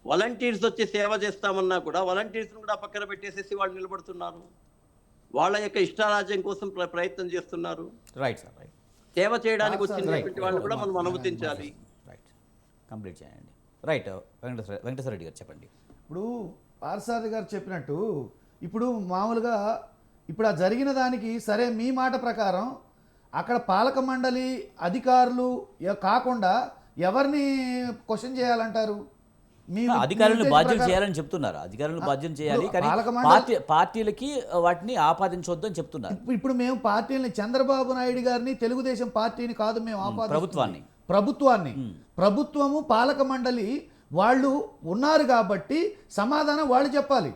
S5: వాలంటీర్స్ వచ్చి సేవ చేస్తామన్నా కూడా వాలంటీర్స్ని కూడా పక్కన పెట్టేసేసి వాళ్ళు నిలబడుతున్నారు. వాళ్ళ యొక్క ఇష్టారాజ్యం కోసం ప్రయత్నం చేస్తున్నారు.
S1: Right sir, right.
S5: సేవ చేయడానికి వచ్చినటువంటి వాళ్ళు కూడా మనం అనుమతించాలి.
S1: రైట్, కంప్లీట్ చేయండి. రైట్, వెంకటేశ్వర రెడ్డి గారు చెప్పండి.
S4: ఇప్పుడు పార్సారథి గారు చెప్పినట్టు ఇప్పుడు మామూలుగా ఇప్పుడు ఆ జరిగిన దానికి సరే మీ మాట ప్రకారం అక్కడ పాలక మండలి అధికారులు కాకుండా ఎవరిని క్వశ్చన్ చేయాలంటారు?
S1: అధికారులను బాధ్యులు చేయాలని చెప్తున్నారు. అధికారులను బాధ్యులు చేయాలి, కానీ పార్టీలకి వాటిని ఆపాదించవద్దు అని చెప్తున్నారు.
S4: ఇప్పుడు మేము పార్టీలని చంద్రబాబు నాయుడు గారిని, తెలుగుదేశం పార్టీని కాదు మేము
S1: ప్రభుత్వాన్ని
S4: ప్రభుత్వము పాలక మండలి వాళ్ళు ఉన్నారు కాబట్టి సమాధానం వాళ్ళు చెప్పాలి.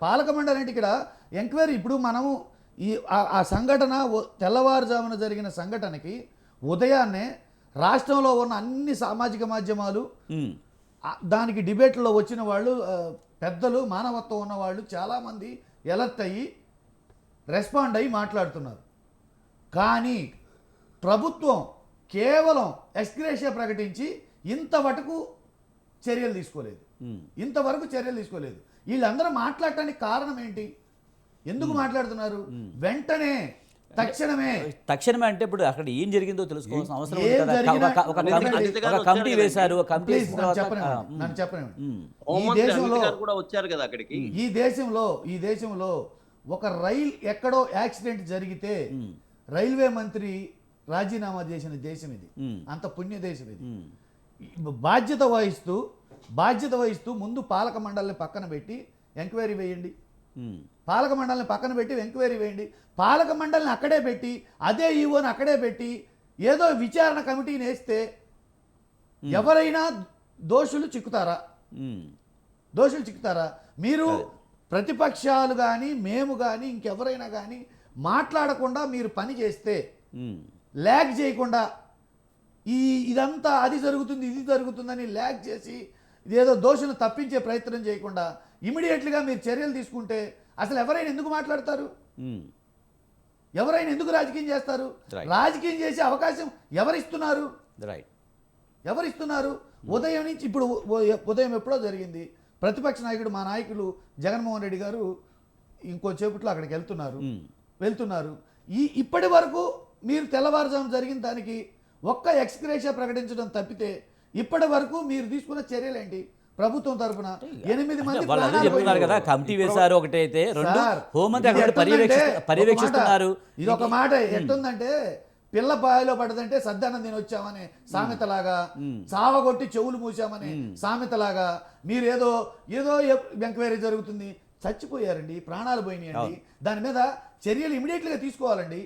S4: పాలక మండలి అంటే ఇక్కడ ఎంక్వైరీ. ఇప్పుడు మనము ఆ సంఘటన తెల్లవారుజామున జరిగిన సంఘటనకి ఉదయాన్నే రాష్ట్రంలో ఉన్న అన్ని సామాజిక మాధ్యమాలు దానికి డిబేట్లో వచ్చిన వాళ్ళు, పెద్దలు, మానవత్వం ఉన్నవాళ్ళు చాలామంది ఎలర్ట్ అయ్యి రెస్పాండ్ అయ్యి మాట్లాడుతున్నారు. కానీ ప్రభుత్వం కేవలం ఎక్స్గ్రేషియా ప్రకటించి ఇంతవరకు చర్యలు తీసుకోలేదు. వీళ్ళందరూ మాట్లాడటానికి కారణం ఏంటి? ఎందుకు మాట్లాడుతున్నారు? వెంటనే తక్షణమే
S1: అంటే ఇప్పుడు అక్కడ ఏం జరిగిందో తెలుసుకోవాల్సిన అవసరం ఉంది కదా. ఒక కమిటీ వేశారు.
S4: ఈ దేశంలో ఒక రైలు ఎక్కడో యాక్సిడెంట్ జరిగితే రైల్వే మంత్రి రాజీనామా చేసిన దేశం ఇది. అంత పుణ్య దేశం ఇది. బాధ్యత వహిస్తూ ముందు పాలక మండలిని పక్కన పెట్టి ఎంక్వైరీ వేయండి. పాలక మండలిని అక్కడే పెట్టి అదే ఈవోని అక్కడే పెట్టి ఏదో విచారణ కమిటీని వేస్తే ఎవరైనా దోషులు చిక్కుతారా? మీరు ప్రతిపక్షాలు కానీ మేము కానీ ఇంకెవరైనా కానీ మాట్లాడకుండా మీరు పని చేస్తే, ల్యాగ్ చేయకుండా ఇదంతా అది జరుగుతుంది ఇది జరుగుతుందని ల్యాగ్ చేసి ఇదేదో దోషులను తప్పించే ప్రయత్నం చేయకుండా ఇమీడియట్లీగా మీరు చర్యలు తీసుకుంటే అసలు ఎవరైనా ఎందుకు మాట్లాడతారు? ఎవరైనా ఎందుకు రాజకీయం చేస్తారు? రాజకీయం చేసే అవకాశం ఎవరిస్తున్నారు? ఉదయం నుంచి ఇప్పుడు ఉదయం ఎప్పుడో జరిగింది. ప్రతిపక్ష నాయకుడు, మా నాయకులు జగన్మోహన్ రెడ్డి గారు ఇంకొంచేపట్లో అక్కడికి వెళ్తున్నారు. ఇప్పటి వరకు మీరు తెల్లవారుజాము జరిగిన దానికి ఒక్క ఎక్స్గ్రేషియా ప్రకటించడం తప్పితే ఇప్పటి వరకు మీరు తీసుకున్న చర్యలేంటి? ప్రభుత్వం తరఫున 8 మంది
S1: చెప్తున్నారు కదా, కమిటీ వేశారు ఒకటైతే, హోంమంత్రి పర్యవేక్షిస్తున్నారు.
S4: ఇది ఒక మాట ఎట్టుందంటే పిల్ల బావిలో పడదంటే సద్దన్నం తిని వచ్చామని సామెతలాగా, చావగొట్టి చెవులు మూసామని సామెతలాగా మీరు ఏదో ఎంక్వైరీ జరుగుతుంది, చచ్చిపోయారండి, ప్రాణాలు పోయినాయండి, దాని మీద చర్యలు ఇమీడియట్లీగా తీసుకోవాలండి.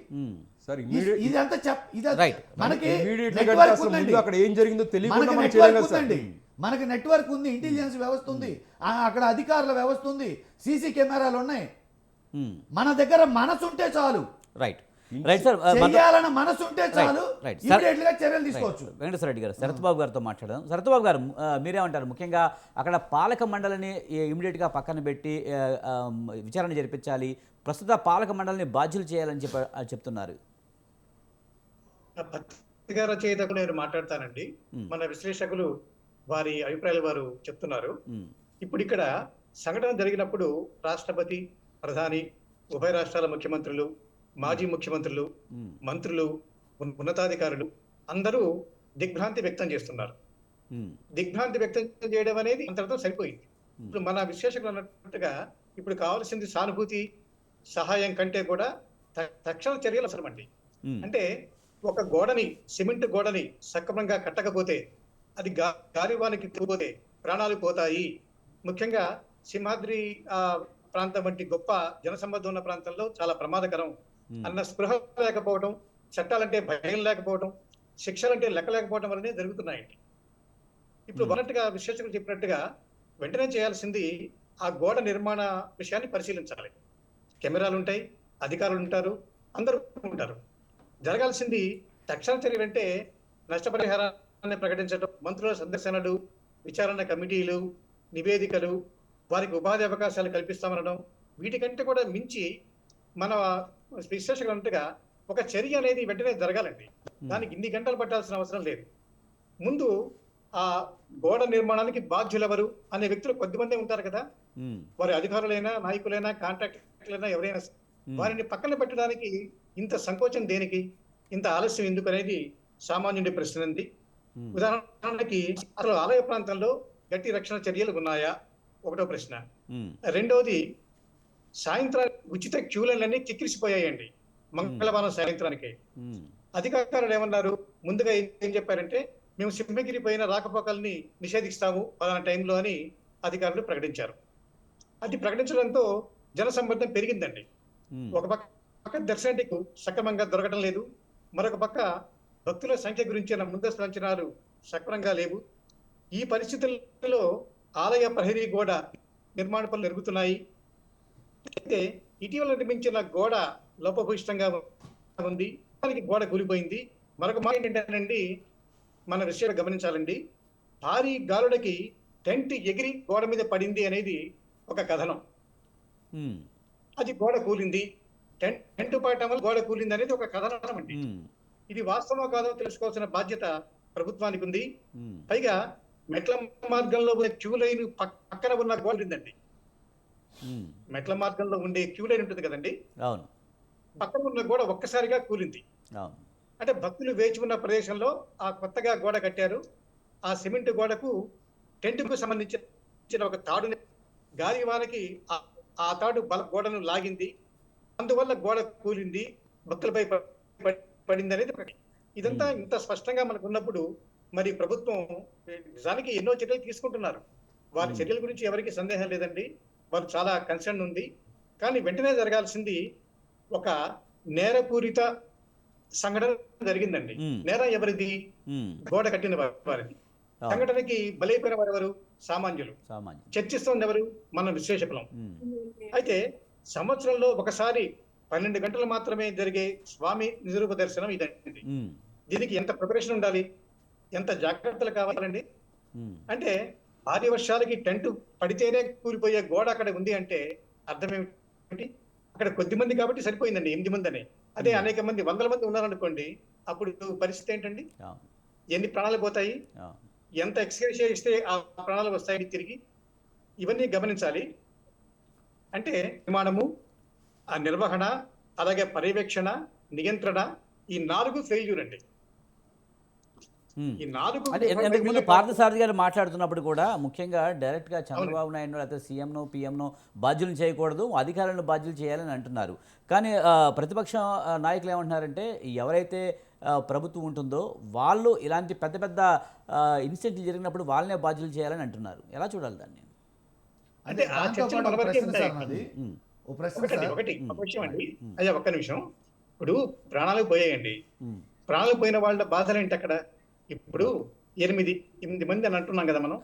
S4: మనకి నెట్వర్క్ ఉంది, ఇంటెలిజెన్స్ వ్యవస్థ ఉంది, అక్కడ అధికారుల వ్యవస్థ ఉంది, సీసీ కెమెరాలు ఉన్నాయి. మన దగ్గర మనసుంటే చాలు, చేయాలన్న మనసుంటే చాలు, చర్యలు తీసుకోవచ్చు.
S1: వెంకటేశ్వర రెడ్డి గారు, శరత్బాబు గారితో మాట్లాడదాం. శరత్బాబు గారు, మీరేమంటారు? ముఖ్యంగా అక్కడ పాలక మండలిని ఇమీడియట్గా పక్కన పెట్టి విచారణ జరిపించాలి, ప్రస్తుత పాలక మండలిని బాధ్యులు చేయాలని చెప్తున్నారు.
S2: పత్రికా రచయితకు నేను మాట్లాడతానండి. మన విశ్లేషకులు వారి అభిప్రాయాలు వారు చెప్తున్నారు.
S1: ఉమ్,
S2: ఇప్పుడు ఇక్కడ సంఘటన జరిగినప్పుడు రాష్ట్రపతి, ప్రధాని, ఉభయ రాష్ట్రాల ముఖ్యమంత్రులు, మాజీ ముఖ్యమంత్రులు,
S1: ఉమ్,
S2: మంత్రులు, ఉన్నతాధికారులు అందరూ దిగ్భ్రాంతి వ్యక్తం చేస్తున్నారు.
S1: ఉమ్,
S2: దిగ్భ్రాంతి వ్యక్తం చేయడం అనేది అంతటితో సరిపోయింది. ఇప్పుడు మన విశ్లేషకులు అన్నట్టుగా ఇప్పుడు కావాల్సింది సానుభూతి, సహాయం కంటే కూడా తక్షణ చర్యలు అవసరమండి.
S1: ఉమ్,
S2: అంటే ఒక గోడని, సిమెంట్ గోడని సక్రమంగా కట్టకపోతే, అది గాలివానికి పోతే ప్రాణాలు పోతాయి. ముఖ్యంగా సింహాద్రి ప్రాంతం వంటి గొప్ప జనసంబంధం ఉన్న ప్రాంతంలో చాలా ప్రమాదకరం అన్న స్పృహ లేకపోవడం, చట్టాలంటే భయం లేకపోవడం, శిక్షలంటే లెక్క లేకపోవడం వల్లనే జరుగుతున్నాయండి. ఇప్పుడు మొదటగా విశ్లేషకులు చెప్పినట్టుగా వెంటనే చేయాల్సింది ఆ గోడ నిర్మాణ విషయాన్ని పరిశీలించాలి. కెమెరాలు ఉంటాయి, అధికారులు ఉంటారు, అందరూ ఉంటారు. జరగాల్సింది తక్షణ చర్యలు అంటే నష్టపరిహారాన్ని ప్రకటించడం, మంత్రుల సందర్శనలు, విచారణ కమిటీలు, నివేదికలు, వారికి ఉపాధి అవకాశాలు కల్పిస్తామనడం, వీటికంటే కూడా మించి మన విశ్లేషకులు అన్నట్టుగా ఒక చర్య అనేది వెంటనే జరగాలండి. దానికి ఇన్ని గంటలు పట్టాల్సిన అవసరం లేదు. ముందు ఆ గోడ నిర్మాణానికి బాధ్యులెవరు అనే వ్యక్తులు కొద్దిమంది ఉంటారు కదా,
S1: ఉమ్,
S2: వారి అధికారులైనా, నాయకులైనా, కాంట్రాక్టర్లైనా ఎవరైనా వారిని పక్కన పెట్టడానికి ఇంత సంకోచం దేనికి, ఇంత ఆలస్యం ఎందుకు అనేది సామాన్యుడి ప్రశ్న ఉంది. ఉదాహరణకి అసలు ఆలయ ప్రాంతంలో గట్టి రక్షణ చర్యలు ఉన్నాయా, ఒకటో ప్రశ్న.
S1: ఉమ్,
S2: రెండవది, సాయంత్రానికి ఉచిత క్యూలన్నీ కిక్కిరిసిపోయాయండి మంగళవారం సాయంత్రానికి.
S1: ఉమ్,
S2: అధికారులు ఏమన్నారు, ముందుగా ఏం చెప్పారంటే మేము సింహగిరి పైన రాకపోకల్ని నిషేధిస్తాము పలానా టైంలో అని అధికారులు ప్రకటించారు. అది ప్రకటించడంతో జనసంబంధం పెరిగిందండి.
S1: ఉమ్,
S2: ఒక పక్క దర్శన టికెట్ సక్రమంగా దొరకడం లేదు, మరొక పక్క భక్తుల సంఖ్య గురించిన ముందస్తు అంచనాలు సక్రమంగా లేవు. ఈ పరిస్థితుల్లో ఆలయ ప్రహరీ గోడ నిర్మాణ పనులు జరుగుతున్నాయి. అయితే ఇటీవల నిర్మించిన గోడ లోపభూయిష్టంగా ఉంది, దానికి గోడ కూలిపోయింది. మరొక మాట ఏంటంటేనండి, మన విషయం గమనించాలండి, భారీ గాలులకి టెంట్ ఎగిరి గోడ మీద పడింది అనేది ఒక కథనం.
S1: ఉమ్,
S2: అది గోడ కూలింది, టెంట్ పడటం వల్ల గోడ కూలింది అనేది ఒక కథనం అండి.
S1: ఉమ్,
S2: ఇది వాస్తవం కాదో తెలుసుకోవాల్సిన బాధ్యత ప్రభుత్వానికి ఉంది.
S1: ఉమ్,
S2: పైగా మెట్ల మార్గంలో ఉన్న క్యూ లైన్ పక్కన ఉన్న గోడ ఉందండి.
S1: ఉమ్,
S2: మెట్ల మార్గంలో ఉండే క్యూ లైన్ ఉంటుంది కదండి,
S1: అవును,
S2: పక్కన ఉన్న గోడ ఒక్కసారిగా కూలింది.
S1: అవును,
S2: అంటే భక్తులు వేచి ఉన్న ప్రదేశంలో ఆ కొత్తగా గోడ కట్టారు. ఆ సిమెంట్ గోడకు టెంట్కు సంబంధించిన ఒక తాడుని గాలి వానకి ఆ తాడు గోడను లాగింది, అందువల్ల గోడ కూలింది, భక్తులపై పడింది అనేది ఒకటి. ఇదంతా ఇంత స్పష్టంగా మనకు ఉన్నప్పుడు మరి ప్రభుత్వం నిజానికి ఎన్నో చర్యలు తీసుకుంటున్నారు. వారి చర్యల గురించి ఎవరికి సందేహం లేదండి, వారు చాలా కన్సర్న్ ఉంది. కానీ వెంటనే జరగాల్సింది ఒక నేరపూరిత సంఘటన జరిగిందండి. నేరం ఎవరిది? గోడ కట్టిన వారిది. సంఘటనకి బలైపోయిన వారు ఎవరు? సామాన్యులు. చర్చిస్తుంది ఎవరు? మన విశ్లేషకులం. అయితే సంవత్సరంలో ఒకసారి 12 గంటలు మాత్రమే జరిగే స్వామి నిజరూప దర్శనం ఇదండి. దీనికి ఎంత ప్రిపరేషన్ ఉండాలి, ఎంత జాగ్రత్తలు కావాలండి. అంటే భారీ వర్షాలకి టెంట్ పడితేనే కూలిపోయే గోడ అక్కడ ఉంది అంటే అర్థం ఏమిటి? అక్కడ కొద్ది మంది కాబట్టి సరిపోయిందండి, 8 మంది అని. అదే అనేక మంది, 100 మంది ఉన్నారనుకోండి, అప్పుడు పరిస్థితి ఏంటండి? ఎన్ని ప్రాణాలు పోతాయి, ఎంత ఎక్స్‌గ్రేషియా ఇస్తే ఆ ప్రాణాలు వస్తాయని తిరిగి, ఇవన్నీ గమనించాలి. అంటే నిర్మాణము, ఆ నిర్వహణ, అలాగే పర్యవేక్షణ, నియంత్రణ, ఈ 4 ఫెయిల్యూర్ అండి. ఈ 4
S1: అంటే ఇంతకుముందు పార్థసారథి గారు మాట్లాడుతున్నప్పుడు కూడా ముఖ్యంగా డైరెక్ట్గా చంద్రబాబు నాయుడు లేకపోతే సీఎంనో పిఎంనో బాధ్యులు చేయకూడదు, అధికారులను బాధ్యులు చేయాలని అంటున్నారు. కానీ ప్రతిపక్ష నాయకులు ఏమంటున్నారంటే ఎవరైతే ప్రభుత్వం ఉంటుందో వాళ్ళు ఇలాంటి పెద్ద పెద్ద ఇన్సిడెంట్లు జరిగినప్పుడు వాళ్ళనే బాధ్యులు చేయాలని అంటున్నారు. ఎలా చూడాలి దాన్ని?
S2: అంటే ఆ చర్చలు మన వరకే ఉంటాయి. ఒకటి విషయం అండి, అయ్యా ఒక్క నిమిషం. ఇప్పుడు ప్రాణాలు పోయాయండి, ప్రాణాలు పోయిన వాళ్ళ బాధలు ఏంటి అక్కడ? ఇప్పుడు 8 మంది అని అంటున్నాం కదా మనం.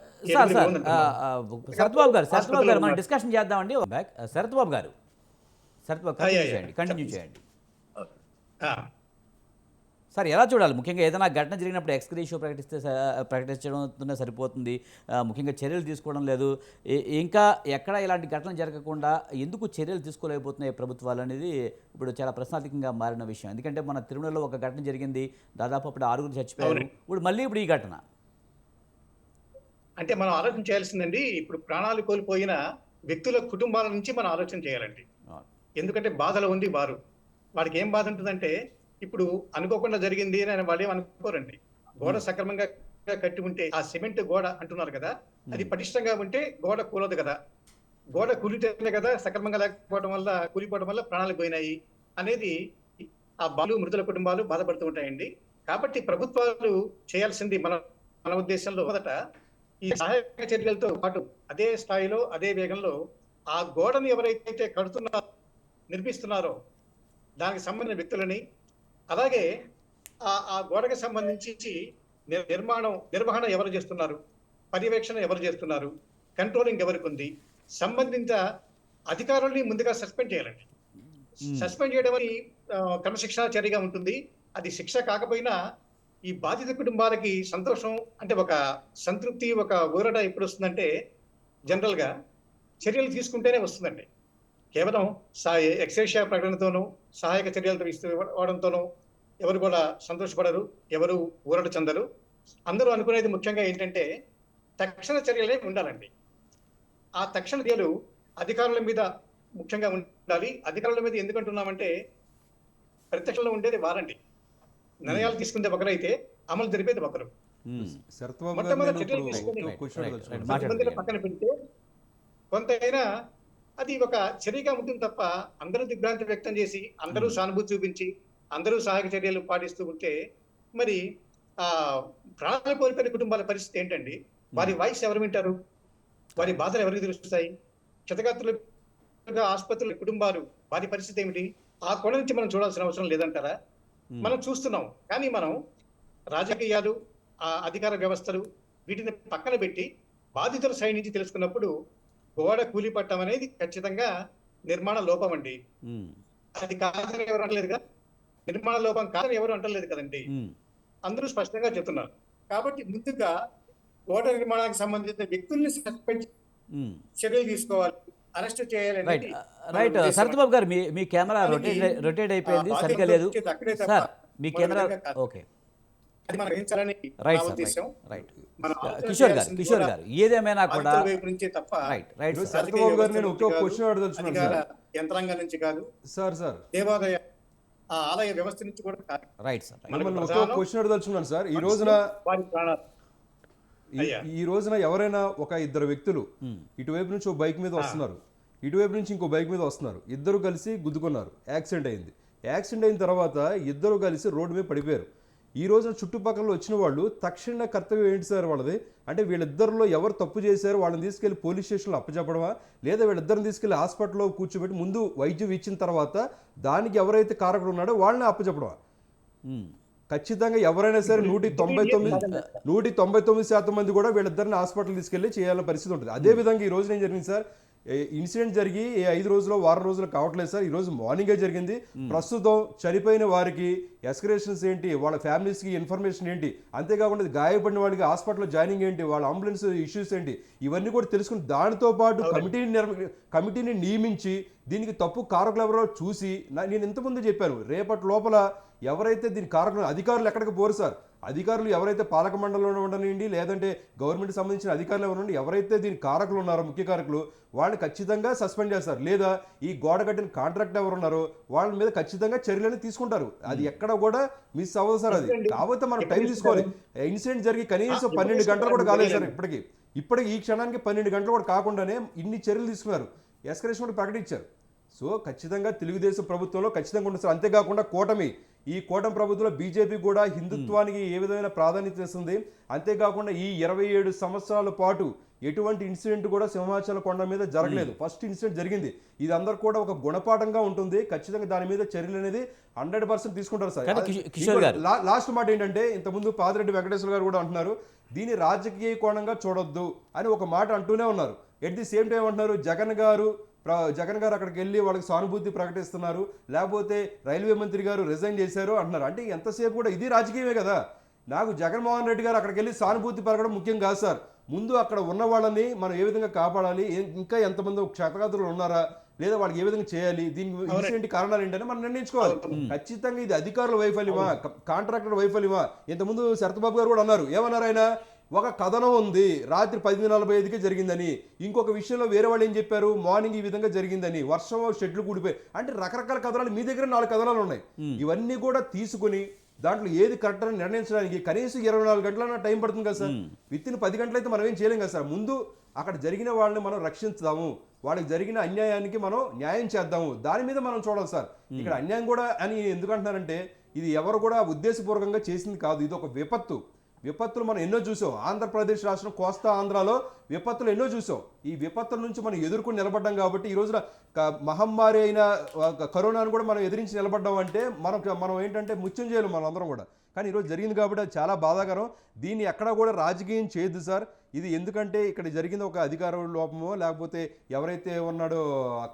S1: శరత్బాబు గారు మనం డిస్కషన్ చేద్దామండి. శరత్బాబు గారు కంటిన్యూ చేయండి సార్. ఎలా చూడాలి? ముఖ్యంగా ఏదైనా ఘటన జరిగినప్పుడు ఎక్స్‌గ్రేషియో ప్రకటించడం సరిపోతుంది, ముఖ్యంగా చర్యలు తీసుకోవడం లేదు. ఇంకా ఎక్కడ ఇలాంటి ఘటనలు జరగకుండా ఎందుకు చర్యలు తీసుకోలేకపోతున్నాయి ప్రభుత్వాలు అనేది ఇప్పుడు చాలా ప్రశ్నార్థకంగా మారిన విషయం. ఎందుకంటే మన తిరుమలలో ఒక ఘటన జరిగింది, దాదాపు అప్పుడు 6 చచ్చిపోయారు. ఇప్పుడు ఈ ఘటన
S2: అంటే మనం ఆలోచన చేయాల్సిందండి, ఇప్పుడు ప్రాణాలు కోల్పోయిన వ్యక్తుల కుటుంబాల నుంచి మనం ఆలోచన చేయాలండి. ఎందుకంటే బాధలో ఉంది వారు. వాడికి ఏం బాధ ఉంటుందంటే, ఇప్పుడు అనుకోకుండా జరిగింది అని వాళ్ళు ఏం అనుకోరండి. గోడ సక్రమంగా కట్టి ఉంటే, ఆ సిమెంట్ గోడ అంటున్నారు కదా, అది పటిష్టంగా ఉంటే గోడ కూలదు కదా. గోడ కూలితేనే కదా, సక్రమంగా లేకపోవడం వల్ల, కూలిపోవడం వల్ల ప్రాణాలు పోయినాయి అనేది ఆ మృతుల కుటుంబాలు బాధపడుతూ ఉంటాయండి. కాబట్టి ప్రభుత్వాలు చేయాల్సింది మన ఉద్దేశంలో మొదట ఈ సహాయక చర్యలతో పాటు అదే స్థాయిలో, అదే వేగంలో ఆ గోడను ఎవరైతే కడుతున్నారో, నిర్మిస్తున్నారో దానికి సంబంధించిన వ్యక్తులని, అలాగే ఆ గోడకు సంబంధించి నిర్వహణ ఎవరు చేస్తున్నారు, పర్యవేక్షణ ఎవరు చేస్తున్నారు, కంట్రోలింగ్ ఎవరికి ఉంది, సంబంధిత అధికారుల్ని ముందుగా సస్పెండ్ చేయాలండి. సస్పెండ్ చేయడం అని క్రమశిక్షణ చర్యగా ఉంటుంది. అది శిక్ష కాకపోయినా ఈ బాధిత కుటుంబాలకి సంతోషం, అంటే ఒక సంతృప్తి, ఒక ఊరట ఎప్పుడు వస్తుందంటే, జనరల్ గా చర్యలు తీసుకుంటేనే వస్తుందండి. కేవలం ఎక్సేషియా ప్రకటనతోనూ, సహాయక చర్యలతో ఇవ్వడంతోనూ ఎవరు కూడా సంతోషపడరు, ఎవరు ఊరట చెందరు. అందరూ అనుకునేది ముఖ్యంగా ఏంటంటే తక్షణ చర్యలే ఉండాలండి. ఆ తక్షణ చర్యలు అధికారుల మీద ముఖ్యంగా ఉండాలి. అధికారుల మీద ఎందుకంటున్నామంటే, ప్రత్యక్షంలో ఉండేది వారండి. నిర్ణయాలు తీసుకుంటే ఒకరైతే అమలు జరిపేది ఒకరు. మొట్టమొదటి చర్యలు తీసుకుని పక్కన పెడితే కొంతైనా అది ఒక చర్యగా ఉంటుంది తప్ప, అందరూ దిగ్భ్రాంతి వ్యక్తం చేసి, అందరూ సానుభూతి చూపించి, అందరూ సహాయక చర్యలు పాటిస్తూ ఉంటే మరి ఆ ప్రాణాలు కోల్పోయిన కుటుంబాల పరిస్థితి ఏంటండి? వారి వాయిస్ ఎవరు వింటారు? వారి బాధలు ఎవరికి తెలుస్తాయి? క్షతగాత్రులుగా ఆసుపత్రుల కుటుంబాలు, వారి పరిస్థితి ఏమిటి? ఆ కోణం నుంచి మనం చూడాల్సిన అవసరం లేదంటారా? మనం చూస్తున్నాం. కానీ మనం రాజకీయాలు, ఆ అధికార వ్యవస్థలు, వీటిని పక్కన పెట్టి బాధితుల సైడ్ నుంచి తెలుసుకున్నప్పుడు గోడ కూలిపట్టం అనేది ఖచ్చితంగా నిర్మాణ లోపం అండి. అది కాదని ఎవరు అంటలేదుగా, నిర్మాణ లోపం కాదని ఎవరు అంటలేదు కదండి, అందరూ స్పష్టంగా చెప్తున్నారు. కాబట్టి ముందుగా గోడ నిర్మాణానికి సంబంధించిన వ్యక్తుల్ని సస్పెండ్ చర్యలు తీసుకోవాలి, అరెస్ట్ చేయాలి.
S1: రైట్ సరత్బాబు గారు, మీ కెమెరా రొటేట్ అయిపోయింది, సరిగ్గా లేదు సార్ మీ కెమెరా. ఓకే,
S2: అది మనం గ్రహించాలని
S1: రైట్
S2: ఉద్దేశం.
S1: రైట్ కిషోర్ గారు ఏదేమైనా కూడా
S3: రైట్ సరత్బాబు గారు, నేను ఒక క్వశ్చన్ అడగదలుచుకున్నాను సార్.
S2: యంత్రాంగం నుంచి కాదు
S3: సార్
S2: దేవాలయ ఆలయ వ్యవస్థ నుంచి కూడా కాదు.
S1: రైట్ సార్,
S3: ఒక క్వశ్చన్ అడగదలుచుకున్నాను సార్. ఈ రోజున ఎవరైనా ఒక ఇద్దరు వ్యక్తులు ఇటువైపు నుంచి ఒక బైక్ మీద వస్తున్నారు, ఇటువైపు నుంచి ఇంకో బైక్ మీద వస్తున్నారు, ఇద్దరు కలిసి గుద్దుకున్నారు, యాక్సిడెంట్ అయింది. యాక్సిడెంట్ అయిన తర్వాత ఇద్దరు కలిసి రోడ్డు మీద పడిపోయారు. ఈ రోజున చుట్టుపక్కల వచ్చిన వాళ్ళు తక్షణ కర్తవ్యం ఏంటి సార్ వాళ్ళది? అంటే వీళ్ళిద్దరిలో ఎవరు తప్పు చేశారు, వాళ్ళని తీసుకెళ్లి పోలీస్ స్టేషన్లో అప్పచెప్పడమా, లేదా వీళ్ళిద్దరిని తీసుకెళ్లి హాస్పిటల్లో కూర్చోబెట్టి ముందు వైద్యం ఇచ్చిన తర్వాత దానికి ఎవరైతే కారకుడు ఉన్నాడో వాళ్ళని అప్పచెప్పడమా? ఖచ్చితంగా ఎవరైనా సరే 199% మంది కూడా వీళ్ళిద్దరిని హాస్పిటల్ తీసుకెళ్లి చేయాలన్న పరిస్థితి ఉంటుంది. అదేవిధంగా ఈ రోజున ఏం జరిగింది సార్, ఇన్సిడెంట్ జరిగి 5 రోజులు 6 రోజులు కావట్లేదు సార్, ఈ రోజు మార్నింగే జరిగింది. ప్రస్తుతం చనిపోయిన వారికి ఎస్కరేషన్స్ ఏంటి, వాళ్ళ ఫ్యామిలీస్కి ఇన్ఫర్మేషన్ ఏంటి, అంతేకాకుండా గాయపడిన వాళ్ళకి హాస్పిటల్లో జాయినింగ్ ఏంటి, వాళ్ళ అంబులెన్స్ ఇష్యూస్ ఏంటి, ఇవన్నీ కూడా తెలుసుకుని దానితో పాటు కమిటీని నియమించి దీనికి తప్పు కారకులు ఎవరో చూసి, నేను ఇంతకుముందు చెప్పాను, రేపటి లోపల ఎవరైతే దీని కారకులు, అధికారులు ఎక్కడికి పోరు సార్, అధికారులు ఎవరైతే పాలక మండలిలో ఉండనివ్వండి, లేదంటే గవర్నమెంట్ సంబంధించిన అధికారులు ఎవరు ఎవరైతే దీని కారకులు ఉన్నారో, ముఖ్య కారకులు, వాళ్ళని ఖచ్చితంగా సస్పెండ్ చేస్తారు. లేదా ఈ గోడ కట్టిన కాంట్రాక్ట్ ఎవరు ఉన్నారో వాళ్ళ మీద ఖచ్చితంగా చర్యలను తీసుకుంటారు. అది ఎక్కడ కూడా మిస్ అవ్వదు సార్. అది కాకపోతే మనం టైం తీసుకోవాలి. ఇన్సిడెంట్ జరిగి కనీసం 12 గంటలు కూడా కాలేదు సార్. ఇప్పటికి ఈ క్షణానికి 12 గంటలు కూడా కాకుండానే ఇన్ని చర్యలు తీసుకున్నారు, ఎస్కరేషన్ కూడా ప్రకటించారు. సో ఖచ్చితంగా తెలుగుదేశం ప్రభుత్వంలో ఖచ్చితంగా ఉంటుంది సార్. అంతేకాకుండా ఈ కూటమి ప్రభుత్వంలో బీజేపీ కూడా హిందుత్వానికి ఏ విధమైన ప్రాధాన్యత ఇస్తుంది. అంతేకాకుండా ఈ 27 సంవత్సరాల పాటు ఎటువంటి ఇన్సిడెంట్ కూడా సింహాచలం కొండ మీద జరగలేదు. ఫస్ట్ ఇన్సిడెంట్ జరిగింది. ఇది అందరు కూడా ఒక గుణపాఠంగా ఉంటుంది. ఖచ్చితంగా దాని మీద చర్యలు అనేది 100% తీసుకుంటారు సార్. లాస్ట్ మాట ఏంటంటే, ఇంతకుముందు పాదిరెడ్డి వెంకటేశ్వర గారు కూడా అంటున్నారు, దీన్ని రాజకీయ కోణంగా చూడొద్దు అని ఒక మాట అంటూనే ఉన్నారు. ఎట్ ది సేమ్ టైం అంటున్నారు జగన్ గారు అక్కడికి వెళ్ళి వాళ్ళకి సానుభూతి ప్రకటిస్తున్నారు, లేకపోతే రైల్వే మంత్రి గారు రిజైన్ చేశారు అంటున్నారు. అంటే ఎంతసేపు కూడా ఇది రాజకీయమే కదా. నాకు జగన్మోహన్ రెడ్డి గారు అక్కడికి వెళ్ళి సానుభూతి పరగడం ముఖ్యం కాదు సార్. ముందు అక్కడ ఉన్న వాళ్ళని మనం ఏ విధంగా కాపాడాలి, ఇంకా ఎంతమంది క్షతగాత్రులు ఉన్నారా, లేదా వాళ్ళకి ఏ విధంగా చేయాలి, దీనికి ఇన్సిడెంట్ కారణాలు ఏంటని మనం నిర్ణయించుకోవాలి. ఖచ్చితంగా ఇది అధికారుల వైఫల్యమా, కాంట్రాక్టర్ వైఫల్యమా? ఇంతకుముందు శరత్బాబు గారు కూడా అన్నారు, ఏమన్నారు ఆయన, ఒక కథనం ఉంది రాత్రి 10:45కే జరిగిందని, ఇంకొక విషయంలో వేరే వాళ్ళు ఏం చెప్పారు మార్నింగ్ ఈ విధంగా జరిగిందని, వర్షం షెడ్లు కూడిపోయి, అంటే రకరకాల కథనాలు మీ దగ్గర 4 కథనాలు ఉన్నాయి. ఇవన్నీ కూడా తీసుకుని దాంట్లో ఏది కరెక్ట్ అని నిర్ణయించడానికి కనీసం 24 గంటలన్నా టైం పడుతుంది కదా సార్. విత్ ఇన్ 10 గంటలైతే మనం ఏం చేయలేం కదా సార్. ముందు అక్కడ జరిగిన వాళ్ళని మనం రక్షించుదాము, వాళ్ళకి జరిగిన అన్యాయానికి మనం న్యాయం చేద్దాము, దాని మీద మనం చూడాలి సార్. ఇక్కడ అన్యాయం కూడా అని ఎందుకంటున్నారంటే ఇది ఎవరు కూడా ఉద్దేశపూర్వకంగా చేసింది కాదు, ఇది ఒక విపత్తు. విపత్తులు మనం ఎన్నో చూసాం. ఆంధ్రప్రదేశ్ రాష్ట్రం కోస్తా ఆంధ్రాలో విపత్తులు ఎన్నో చూసాం. ఈ విపత్తుల నుంచి మనం ఎదుర్కొని నిలబడ్డాం కాబట్టి ఈ రోజున మహమ్మారి అయిన కరోనాను కూడా మనం ఎదిరించి నిలబడ్డాం అంటే మనం ఏంటంటే ముత్యంజయులు మనం అందరం కూడా. కానీ ఈరోజు జరిగింది కాబట్టి అది చాలా బాధాకరం. దీన్ని ఎక్కడా కూడా రాజకీయం చేయొద్దు సార్. ఇది ఎందుకంటే ఇక్కడ జరిగింది ఒక అధికార లోపమో లేకపోతే ఎవరైతే ఉన్నాడో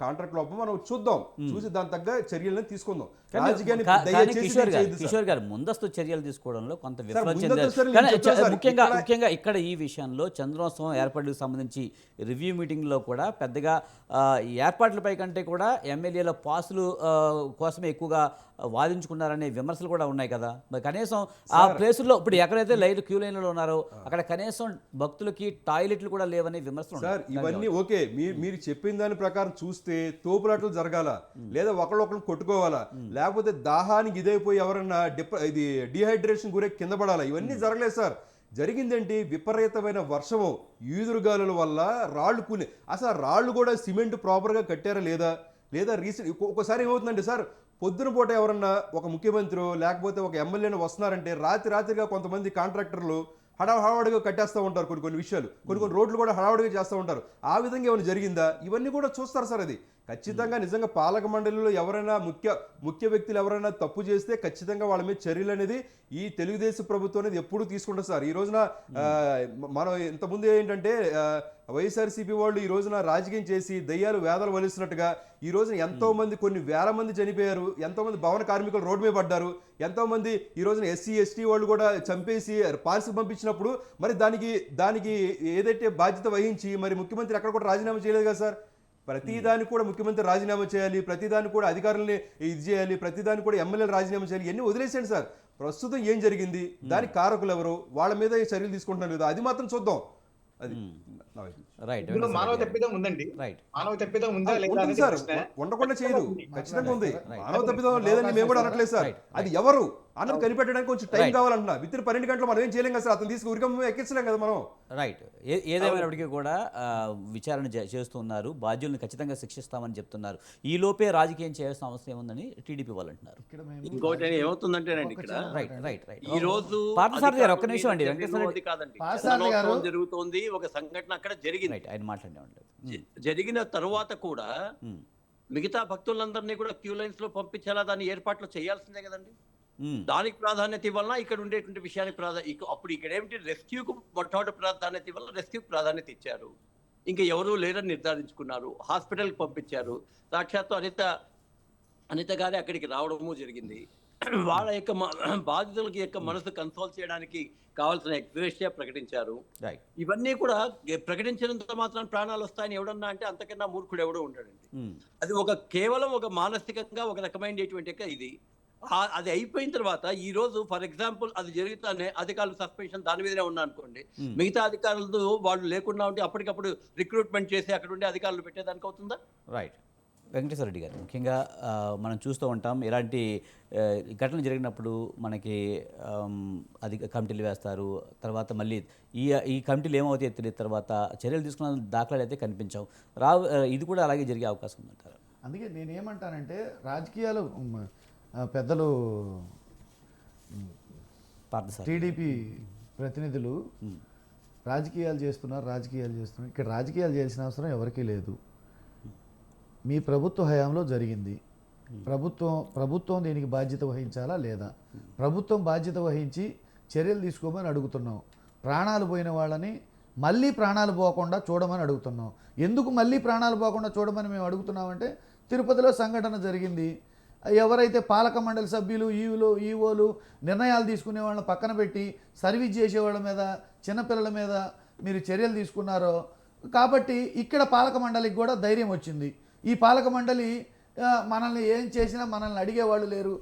S3: కాంట్రాక్ట్ లోపమో మనం చూద్దాం, చూసి దాని తగ్గ చర్యలను తీసుకుందాం. రాజకీయాన్ని
S1: కిషోర్ గారు ముందస్తు చర్యలు తీసుకోవడంలో కొంత విఫలం చెందారు. ముఖ్యంగా ఇక్కడ ఈ విషయంలో చంద్రోత్సవం ఏర్పాటుకు సంబంధించి రివ్యూ మీటింగ్లో కూడా పెద్దగా ఏర్పాట్లపై కంటే కూడా ఎమ్మెల్యేల పాసులు కోసమే ఎక్కువగా వాదించుకున్నారనే విమర్శలు కూడా ఉన్నాయి కదా. మరి కనీసం ఆ ప్లేసుల్లో ఇప్పుడు ఎక్కడైతే క్యూ లైన్లో ఉన్నారో అక్కడ కనీసం భక్తులకి టాయిలెట్లు కూడా లేవనే విమర్శలు
S3: సార్. ఇవన్నీ ఓకే, మీరు చెప్పిన దాని ప్రకారం చూస్తే తోపులాటలు జరగాల, లేదా ఒకళ్ళు కొట్టుకోవాలా, లేకపోతే దాహానికి ఇదైపోయి ఎవరన్నా ఇది డిహైడ్రేషన్ గురే కింద పడాలా, ఇవన్నీ జరగలేదు సార్. జరిగిందేంటి, విపరీతమైన వర్షము, ఈదురుగాలుల వల్ల రాళ్ళు కూలి, అసలు రాళ్ళు కూడా సిమెంట్ ప్రాపర్గా కట్టారా లేదా రీసెంట్ ఒక్కోసారి ఏమవుతుందంటే సార్, పొద్దున పూట ఎవరన్నా ఒక ముఖ్యమంత్రి లేకపోతే ఒక ఎమ్మెల్యేని వస్తున్నారంటే రాత్రిగా కొంతమంది కాంట్రాక్టర్లు హడావుడిగా కట్టేస్తూ ఉంటారు. కొన్ని విషయాలు కొన్ని రోడ్లు కూడా హడావుడిగా చేస్తూ ఉంటారు. ఆ విధంగా ఏమైనా జరిగిందా, ఇవన్నీ కూడా చూస్తారు సార్. అది ఖచ్చితంగా నిజంగా పాలక మండలిలో ఎవరైనా ముఖ్య వ్యక్తులు ఎవరైనా తప్పు చేస్తే ఖచ్చితంగా వాళ్ళ మీద చర్యలు అనేది ఈ తెలుగుదేశం ప్రభుత్వం అనేది ఎప్పుడు తీసుకుంటారు సార్. ఈ రోజున మనం ఇంతకుముందు ఏంటంటే వైఎస్ఆర్సీపీ వాళ్ళు ఈ రోజున రాజకీయం చేసి దయ్యాలు వేదాలు వలిస్తున్నట్టుగా ఈ రోజున ఎంతో మంది కొన్ని వేల మంది చనిపోయారు, ఎంతో మంది భవన కార్మికులు రోడ్డు మీద పడ్డారు, ఎంతో మంది ఈ రోజున ఎస్సీ ఎస్టీ వాళ్ళు కూడా చంపేసి పార్సిల్ పంపించినప్పుడు మరి దానికి ఏదైతే బాధ్యత వహించి మరి ముఖ్యమంత్రి ఎక్కడ కూడా రాజీనామా చేయలేదు కదా సార్. ప్రతిదానికి కూడా ముఖ్యమంత్రి రాజీనామా చేయాలి, ప్రతిదానికి కూడా అధికారులని ఇది చేయాలి, ప్రతిదానికి కూడా ఎమ్మెల్యేలు రాజీనామా చేయాలి, ఇవన్నీ వదిలేసేయండి సార్. ప్రస్తుతం ఏం జరిగింది, దానికి కారకులు ఎవరు, వాళ్ళ మీద చర్యలు తీసుకుంటున్నారు లేదా అది మాత్రం చూద్దాం. అది
S1: రైట్.
S2: మానవ తప్పిదం ఉందండి. మానవ తప్పిదం ఉందా లేదా
S3: సార్, ఉండకుండా చేయదు, ఖచ్చితంగా ఉంది. మానవ తప్పిదం లేదని మేము కూడా అనట్లేదు సార్. అది ఎవరు అన్నది కనిపెట్టడానికి కొంచెం టైం కావాలంటున్నా. విత్ ఇన్ 12 గంటలు మనం ఏం చేయలేం కదా సార్. అతను తీసుకు ఉరికం ఎక్కించలేం కదా మనం.
S1: రైట్. ఏదేమైనప్పటికీ కూడా విచారణ చేస్తున్నారు, బాధ్యులను ఖచ్చితంగా శిక్షిస్తామని చెప్తున్నారు. ఈ లోపే రాజకీయం చేయాల్సిన అవసరం ఏముందని టీడీపీ వాళ్ళు అంటున్నారు.
S5: ఇంకోటి ఏమవుతుందంటేనండి ఇక్కడ
S1: రైట్.
S5: ఈ రోజు
S1: పార్థసారథి గారు ఒక్క నిమిషం అండి. వెంకటేశ్వర
S5: కాదండి, జరుగుతోంది ఒక సంఘటన అక్కడ జరిగింది.
S1: ఆయన మాట్లాడే
S5: జరిగిన తరువాత కూడా మిగతా భక్తులందరినీ కూడా క్యూ లైన్స్ లో పంపించేలా దాన్ని ఏర్పాట్లు చేయాల్సిందే కదండి. దానికి ప్రాధాన్యత ఇవ్వాలన్నా ఇక్కడ ఉండేటువంటి విషయానికి అప్పుడు ఇక్కడ ఏమిటి, రెస్క్యూకు మొట్టమొదటి ప్రాధాన్యత ఇవ్వాల, రెస్క్యూకి ప్రాధాన్యత ఇచ్చారు. ఇంకా ఎవరూ లేరని నిర్ధారించుకున్నారు, హాస్పిటల్కి పంపించారు. సాక్షాత్తు అనిత గారి అక్కడికి రావడము జరిగింది. వాళ్ళ యొక్క బాధితులకి యొక్క మనసు కన్సోల్ చేయడానికి కావాల్సిన ఎక్స్గ్రేషియా ప్రకటించారు. ఇవన్నీ కూడా ప్రకటించినంత మాత్రం ప్రాణాలు వస్తాయని ఎవడన్నా అంటే అంతకన్నా మూర్ఖుడు ఎవడో ఉంటాడండి. అది కేవలం ఒక మానసికంగా ఒక రకమైనటువంటి ఇది. అది అయిపోయిన తర్వాత ఈ రోజు ఫర్ ఎగ్జాంపుల్ అది జరుగుతానే అధికారులు సస్పెన్షన్ దాని మీదనే ఉన్నా అనుకోండి, మిగతా అధికారులతో వాళ్ళు లేకుండా ఉంటే అప్పటికప్పుడు రిక్రూట్మెంట్ చేసి అక్కడ ఉండే అధికారులు పెట్టేదానికి అవుతుందా?
S1: రైట్. వెంకటేశ్వర రెడ్డి గారు, ముఖ్యంగా మనం చూస్తూ ఉంటాం ఇలాంటి ఘటనలు జరిగినప్పుడు మనకి కమిటీలు వేస్తారు, తర్వాత మళ్ళీ ఈ కమిటీలు ఏమవుతాయో తెలియదు, తర్వాత చర్యలు తీసుకున్న దాఖలాలు అయితే కనిపించవు. ఇది కూడా అలాగే జరిగే అవకాశం ఉందంటారు.
S4: అందుకే నేనేమంటానంటే రాజకీయాలు పెద్దలు టీడీపీ ప్రతినిధులు రాజకీయాలు చేస్తున్నారు. ఇక్కడ రాజకీయాలు చేయాల్సిన అవసరం ఎవరికీ లేదు. మీ ప్రభుత్వ హయాంలో జరిగింది, ప్రభుత్వం దీనికి బాధ్యత వహించాలా లేదా? ప్రభుత్వం బాధ్యత వహించి చర్యలు తీసుకోమని అడుగుతున్నాం. ప్రాణాలు పోయిన వాళ్ళని మళ్ళీ ప్రాణాలు పోకుండా చూడమని అడుగుతున్నాం. ఎందుకు మళ్ళీ ప్రాణాలు పోకుండా చూడమని మేము అడుగుతున్నామంటే తిరుపతిలో సంఘటన జరిగింది. ఎవరైతే పాలక మండలి సభ్యులు ఈవోలు నిర్ణయాలు తీసుకునే వాళ్ళని పక్కన పెట్టి సర్వీస్ చేసేవాళ్ళ మీద, చిన్నపిల్లల మీద మీరు చర్యలు తీసుకున్నారో కాబట్టి ఇక్కడ పాలక మండలికి కూడా ధైర్యం వచ్చింది. ఈ పాలక మండలి మనల్ని ఏం చేసినా మనల్ని అడిగేవాళ్ళు లేరు.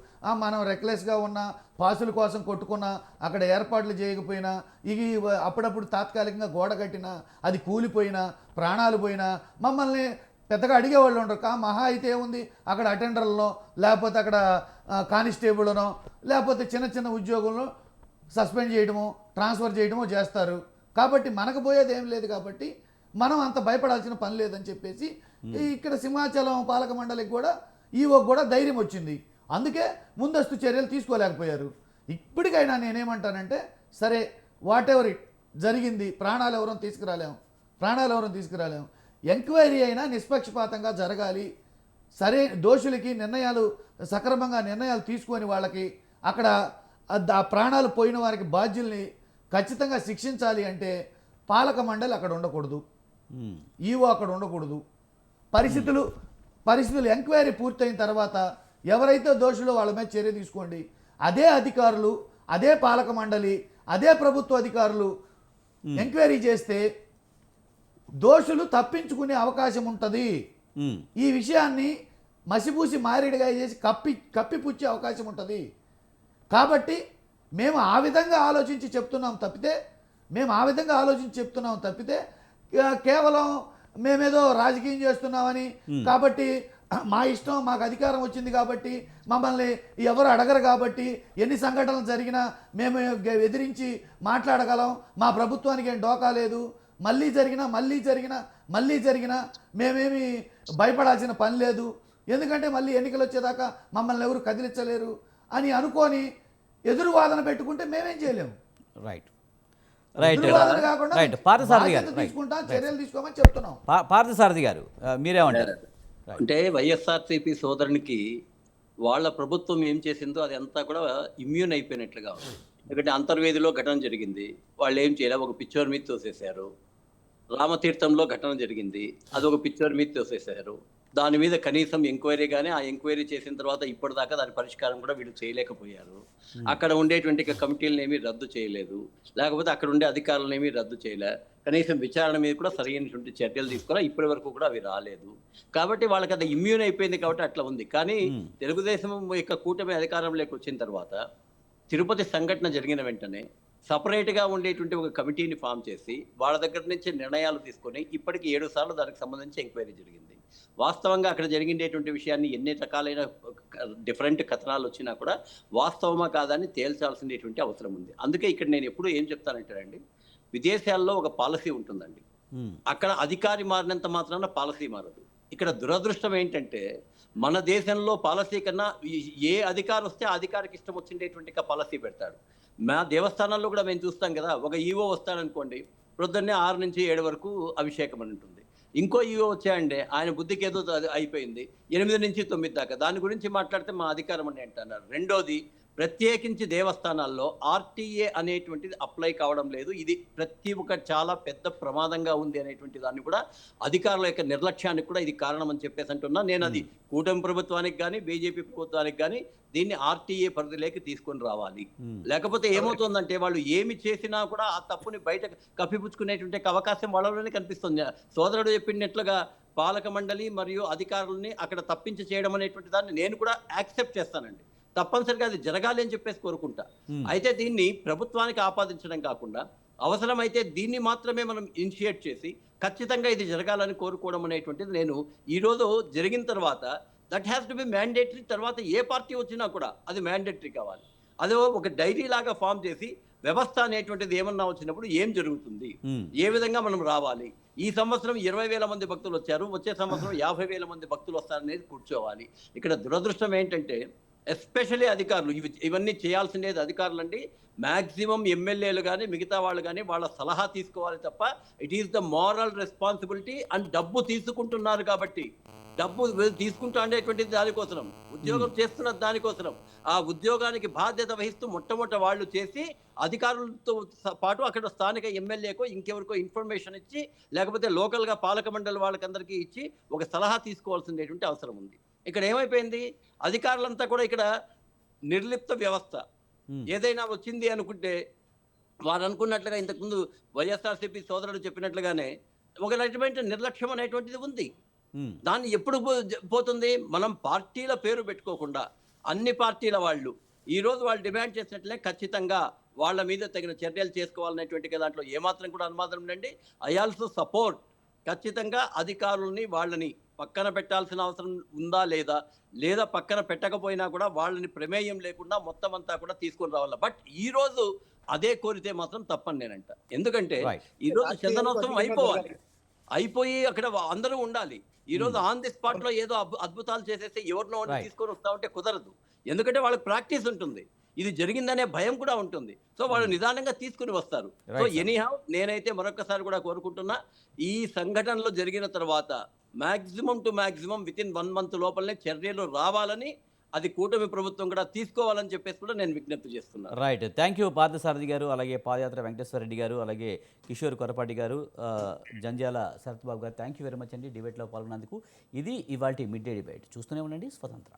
S4: మనం రెక్లెస్గా ఉన్నా, పాసుల కోసం కొట్టుకున్నా, అక్కడ ఏర్పాట్లు చేయకపోయినా, ఇవి అప్పుడప్పుడు తాత్కాలికంగా గోడ కట్టినా, అది కూలిపోయినా, ప్రాణాలు పోయినా మమ్మల్ని పెద్దగా అడిగేవాళ్ళు ఉండరు. మహా అయితే ఏముంది, అక్కడ అటెండర్లనో లేకపోతే అక్కడ కానిస్టేబుల్నో లేకపోతే చిన్న చిన్న ఉద్యోగులను సస్పెండ్ చేయడమో ట్రాన్స్ఫర్ చేయడమో చేస్తారు. కాబట్టి మనకు పోయేది ఏం లేదు, కాబట్టి మనం అంత భయపడాల్సిన పని లేదని చెప్పేసి ఇక్కడ సింహాచలం పాలక మండలికి కూడా ఈవోకి కూడా ధైర్యం వచ్చింది. అందుకే ముందస్తు చర్యలు తీసుకోలేకపోయారు. ఇప్పటికైనా నేనేమంటానంటే, సరే వాట్ ఎవర్ ఇట్ జరిగింది, ప్రాణాలు ఎవరూ తీసుకురాలేము. ఎంక్వైరీ అయినా నిష్పక్షపాతంగా జరగాలి. సరే దోషులకి సక్రమంగా నిర్ణయాలు తీసుకొని వాళ్ళకి అక్కడ ఆ ప్రాణాలు పోయిన వారికి బాధ్యుల్ని ఖచ్చితంగా శిక్షించాలి అంటే పాలక మండలి అక్కడ ఉండకూడదు, ఈవో అక్కడ ఉండకూడదు. పరిస్థితులు ఎంక్వైరీ పూర్తయిన తర్వాత ఎవరైతే దోషులో వాళ్ళ మీద చర్య తీసుకోండి. అదే అధికారులు, అదే పాలక మండలి, అదే ప్రభుత్వ అధికారులు ఎంక్వైరీ చేస్తే దోషులు తప్పించుకునే అవకాశం ఉంటుంది. ఈ విషయాన్ని మసిపూసి మారేడుగా చేసి కప్పిపుచ్చే అవకాశం ఉంటుంది. కాబట్టి మేము ఆ విధంగా ఆలోచించి చెప్తున్నాం తప్పితే కేవలం మేమేదో రాజకీయం చేస్తున్నామని, కాబట్టి మా ఇష్టం, మాకు అధికారం వచ్చింది కాబట్టి మమ్మల్ని ఎవరు అడగరు కాబట్టి ఎన్ని సంఘటనలు జరిగినా మేము ఎదిరించి మాట్లాడగలం, మా ప్రభుత్వానికి ఏం డోకా లేదు, మళ్ళీ జరిగినా మేమేమి భయపడాల్సిన పని లేదు, ఎందుకంటే మళ్ళీ ఎన్నికలు వచ్చేదాకా మమ్మల్ని ఎవరు కదిలించలేరు అని అనుకొని ఎదురువాదన పెట్టుకుంటే మేమేం చేయలేము.
S1: రైట్
S4: చర్యలు తీసుకోమని చెప్తున్నాం.
S1: పార్థసారథి గారు మీరేమంటారు?
S5: అంటే వైఎస్ఆర్సీపీ సోదరునికి వాళ్ళ ప్రభుత్వం ఏం చేసిందో అది అంతా కూడా ఇమ్యూన్ అయిపోయినట్లుగా ఉంది. ఎందుకంటే అంతర్వేదిలో ఘటన జరిగింది, వాళ్ళు ఏం చేయలే, ఒక పిక్చర్ మీద తోసేశారు. రామతీర్థంలో ఘటన జరిగింది, అది ఒక పిక్చర్ మీద తోసేశారు. దాని మీద కనీసం ఎంక్వైరీ కానీ, ఆ ఎంక్వైరీ చేసిన తర్వాత ఇప్పటిదాకా దాని పరిష్కారం కూడా వీళ్ళు చేయలేకపోయారు. అక్కడ ఉండేటువంటి కమిటీలను ఏమీ రద్దు చేయలేదు, లేకపోతే అక్కడ ఉండే అధికారులను ఏమీ రద్దు చేయలే, కనీసం విచారణ మీద కూడా సరైనటువంటి చర్యలు తీసుకోవాలి, ఇప్పటి వరకు కూడా అవి రాలేదు. కాబట్టి వాళ్ళకి అది ఇమ్యూన్ అయిపోయింది కాబట్టి అట్లా ఉంది. కానీ తెలుగుదేశం యొక్క కూటమి అధికారంలోకి వచ్చిన తర్వాత తిరుపతి సంఘటన జరిగిన వెంటనే సపరేట్గా ఉండేటువంటి ఒక కమిటీని ఫామ్ చేసి వాళ్ళ దగ్గర నుంచి నిర్ణయాలు తీసుకొని ఇప్పటికి 7 సార్లు దానికి సంబంధించి ఎంక్వైరీ జరిగింది. వాస్తవంగా అక్కడ జరిగినటువంటి విషయాన్ని ఎన్ని రకాలైన డిఫరెంట్ కథనాలు వచ్చినా కూడా వాస్తవమా కాదని తేల్చాల్సినటువంటి అవసరం ఉంది. అందుకే ఇక్కడ నేను ఎప్పుడు ఏం చెప్తానంటేనండి, విదేశాల్లో ఒక పాలసీ ఉంటుందండి, అక్కడ అధికారి మారినంత మాత్రాన పాలసీ మారదు. ఇక్కడ దురదృష్టం ఏంటంటే మన దేశంలో పాలసీ కన్నా ఏ అధికారి వస్తే ఆ అధికారికి ఇష్టం వచ్చిండేటువంటి పాలసీ పెడతాడు. మా దేవస్థానాల్లో కూడా మేము చూస్తాం కదా, ఒక ఈవో వస్తాడనుకోండి, ప్రొద్దున్నే 6 నుంచి 7 వరకు అభిషేకం అని ఉంటుంది. ఇంకో ఈవో వచ్చాయండి, ఆయన బుద్ధికి ఏదో అయిపోయింది, 8 నుంచి 9 దాకా దాని గురించి మాట్లాడితే మా అధికారం అని అంటున్నారు. రెండోది, ప్రత్యేకించి దేవస్థానాల్లో ఆర్టీఏ అనేటువంటిది అప్లై కావడం లేదు. ఇది ప్రతి ఒక్క చాలా పెద్ద ప్రమాదంగా ఉంది అనేటువంటి దాన్ని కూడా అధికారుల యొక్క నిర్లక్ష్యానికి కూడా ఇది కారణం అని చెప్పేసి అంటున్నా. నేను అది కూటమి ప్రభుత్వానికి కానీ బీజేపీ ప్రభుత్వానికి కానీ దీన్ని ఆర్టీఏ పరిధిలోకి తీసుకొని రావాలి. లేకపోతే ఏమవుతుందంటే వాళ్ళు ఏమి చేసినా కూడా ఆ తప్పుని బయట కప్పిపుచ్చుకునేటువంటి అవకాశం వాళ్ళలోనే కనిపిస్తుంది. సోదరుడు చెప్పినట్లుగా పాలక మండలి మరియు అధికారులని అక్కడ తప్పించి చేయడం అనేటువంటి దాన్ని నేను కూడా యాక్సెప్ట్ చేస్తానండి. తప్పనిసరిగా అది జరగాలి అని చెప్పేసి కోరుకుంటా. అయితే దీన్ని ప్రభుత్వానికి ఆపాదించడం కాకుండా అవసరమైతే దీన్ని మాత్రమే మనం ఇనిషియేట్ చేసి ఖచ్చితంగా ఇది జరగాలని కోరుకోవడం అనేటువంటిది నేను ఈరోజు జరిగిన తర్వాత that has to be mandatory. తర్వాత ఏ పార్టీ వచ్చినా కూడా అది మ్యాండేటరీ కావాలి. అదే ఒక డైరీ లాగా ఫామ్ చేసి వ్యవస్థ అనేటువంటిది ఏమన్నా వచ్చినప్పుడు ఏం జరుగుతుంది, ఏ విధంగా మనం రావాలి. ఈ సంవత్సరం 20,000 మంది భక్తులు వచ్చారు, వచ్చే సంవత్సరం 50,000 మంది భక్తులు వస్తారనేది కూర్చోవాలి. ఇక్కడ దురదృష్టం ఏంటంటే ఎస్పెషల్లీ అధికారులు ఇవన్నీ చేయాల్సినది అధికారులండి. మ్యాక్సిమం ఎమ్మెల్యేలు కానీ మిగతా వాళ్ళు కానీ వాళ్ళ సలహా తీసుకోవాలి తప్ప it is the moral responsibility. And డబ్బు తీసుకుంటున్నారు కాబట్టి డబ్బు తీసుకుంటా అనేటువంటిది దానికోసం, ఉద్యోగం చేస్తున్న దానికోసం, ఆ ఉద్యోగానికి బాధ్యత వహిస్తూ మొట్టమొదట వాళ్ళు చేసి అధికారులతో పాటు అక్కడ స్థానిక ఎమ్మెల్యేకో ఇంకెవరికో ఇన్ఫర్మేషన్ ఇచ్చి లేకపోతే లోకల్గా పాలక మండలి వాళ్ళకందరికీ ఇచ్చి ఒక సలహా తీసుకోవాల్సినటువంటి అవసరం ఉంది. ఇక్కడ ఏమైపోయింది, అధికారులంతా కూడా ఇక్కడ నిర్లిప్త వ్యవస్థ. ఏదైనా వచ్చింది అనుకుంటే వారు అనుకున్నట్లుగా ఇంతకుముందు వైఎస్ఆర్సీపీ సోదరుడు చెప్పినట్లుగానే ఒక రకమైన నిర్లక్ష్యం అనేటువంటిది ఉంది. దాన్ని ఎప్పుడు పోతుంది? మనం పార్టీల పేరు పెట్టుకోకుండా అన్ని పార్టీల వాళ్ళు ఈ రోజు వాళ్ళు డిమాండ్ చేసినట్లే ఖచ్చితంగా వాళ్ళ మీద తగిన చర్యలు చేసుకోవాలనేటువంటి దాంట్లో ఏమాత్రం కూడా అనుమానం ఉండండి. I also support. ఖచ్చితంగా అధికారులని వాళ్ళని పక్కన పెట్టాల్సిన అవసరం ఉందా లేదా పక్కన పెట్టకపోయినా కూడా వాళ్ళని ప్రమేయం లేకుండా మొత్తం అంతా కూడా తీసుకొని రావాలి. బట్ ఈ రోజు అదే కోరితే మాత్రం తప్పని నేనంట. ఎందుకంటే
S1: Right.
S5: ఈ రోజు చందనోత్సవం అయిపోయి అక్కడ అందరూ ఉండాలి. ఈ రోజు ఆన్ ది స్పాట్ లో ఏదో అద్భుతాలు చేసేస్తే ఎవరినో
S1: Right.
S5: తీసుకొని వస్తా ఉంటే కుదరదు. ఎందుకంటే వాళ్ళకి ప్రాక్టీస్ ఉంటుంది, ఇది జరిగిందనే భయం కూడా ఉంటుంది. సో వాళ్ళు నిదానంగా తీసుకుని వస్తారు. So
S1: Right, sir.
S5: ఎనీహౌ నేనైతే మరొకసారి కూడా కోరుకుంటున్నా, ఈ సంఘటనలో జరిగిన తర్వాత maximum to maximum with in 1 month లోపలనే చర్యలు రావాలని, అది కూటమి ప్రభుత్వం కూడా తీసుకోవాలని చెప్పేసి కూడా నేను విజ్ఞప్తి చేస్తున్నాను.
S1: రైట్. థ్యాంక్ యూ పార్థసారథి గారు, అలాగే పాదయాత్ర వెంకటేశ్వర రెడ్డి గారు, అలాగే కిషోర్ కొరపాటి గారు, జంజాల శరత్ బాబు గారు. థ్యాంక్ యూ వెరీ మచ్ అండి డిబేట్లో పాల్గొన్నందుకు. ఇది ఇవాల్టి మిడ్ డే డిబేట్. చూస్తూనే ఉండండి స్వతంత్ర.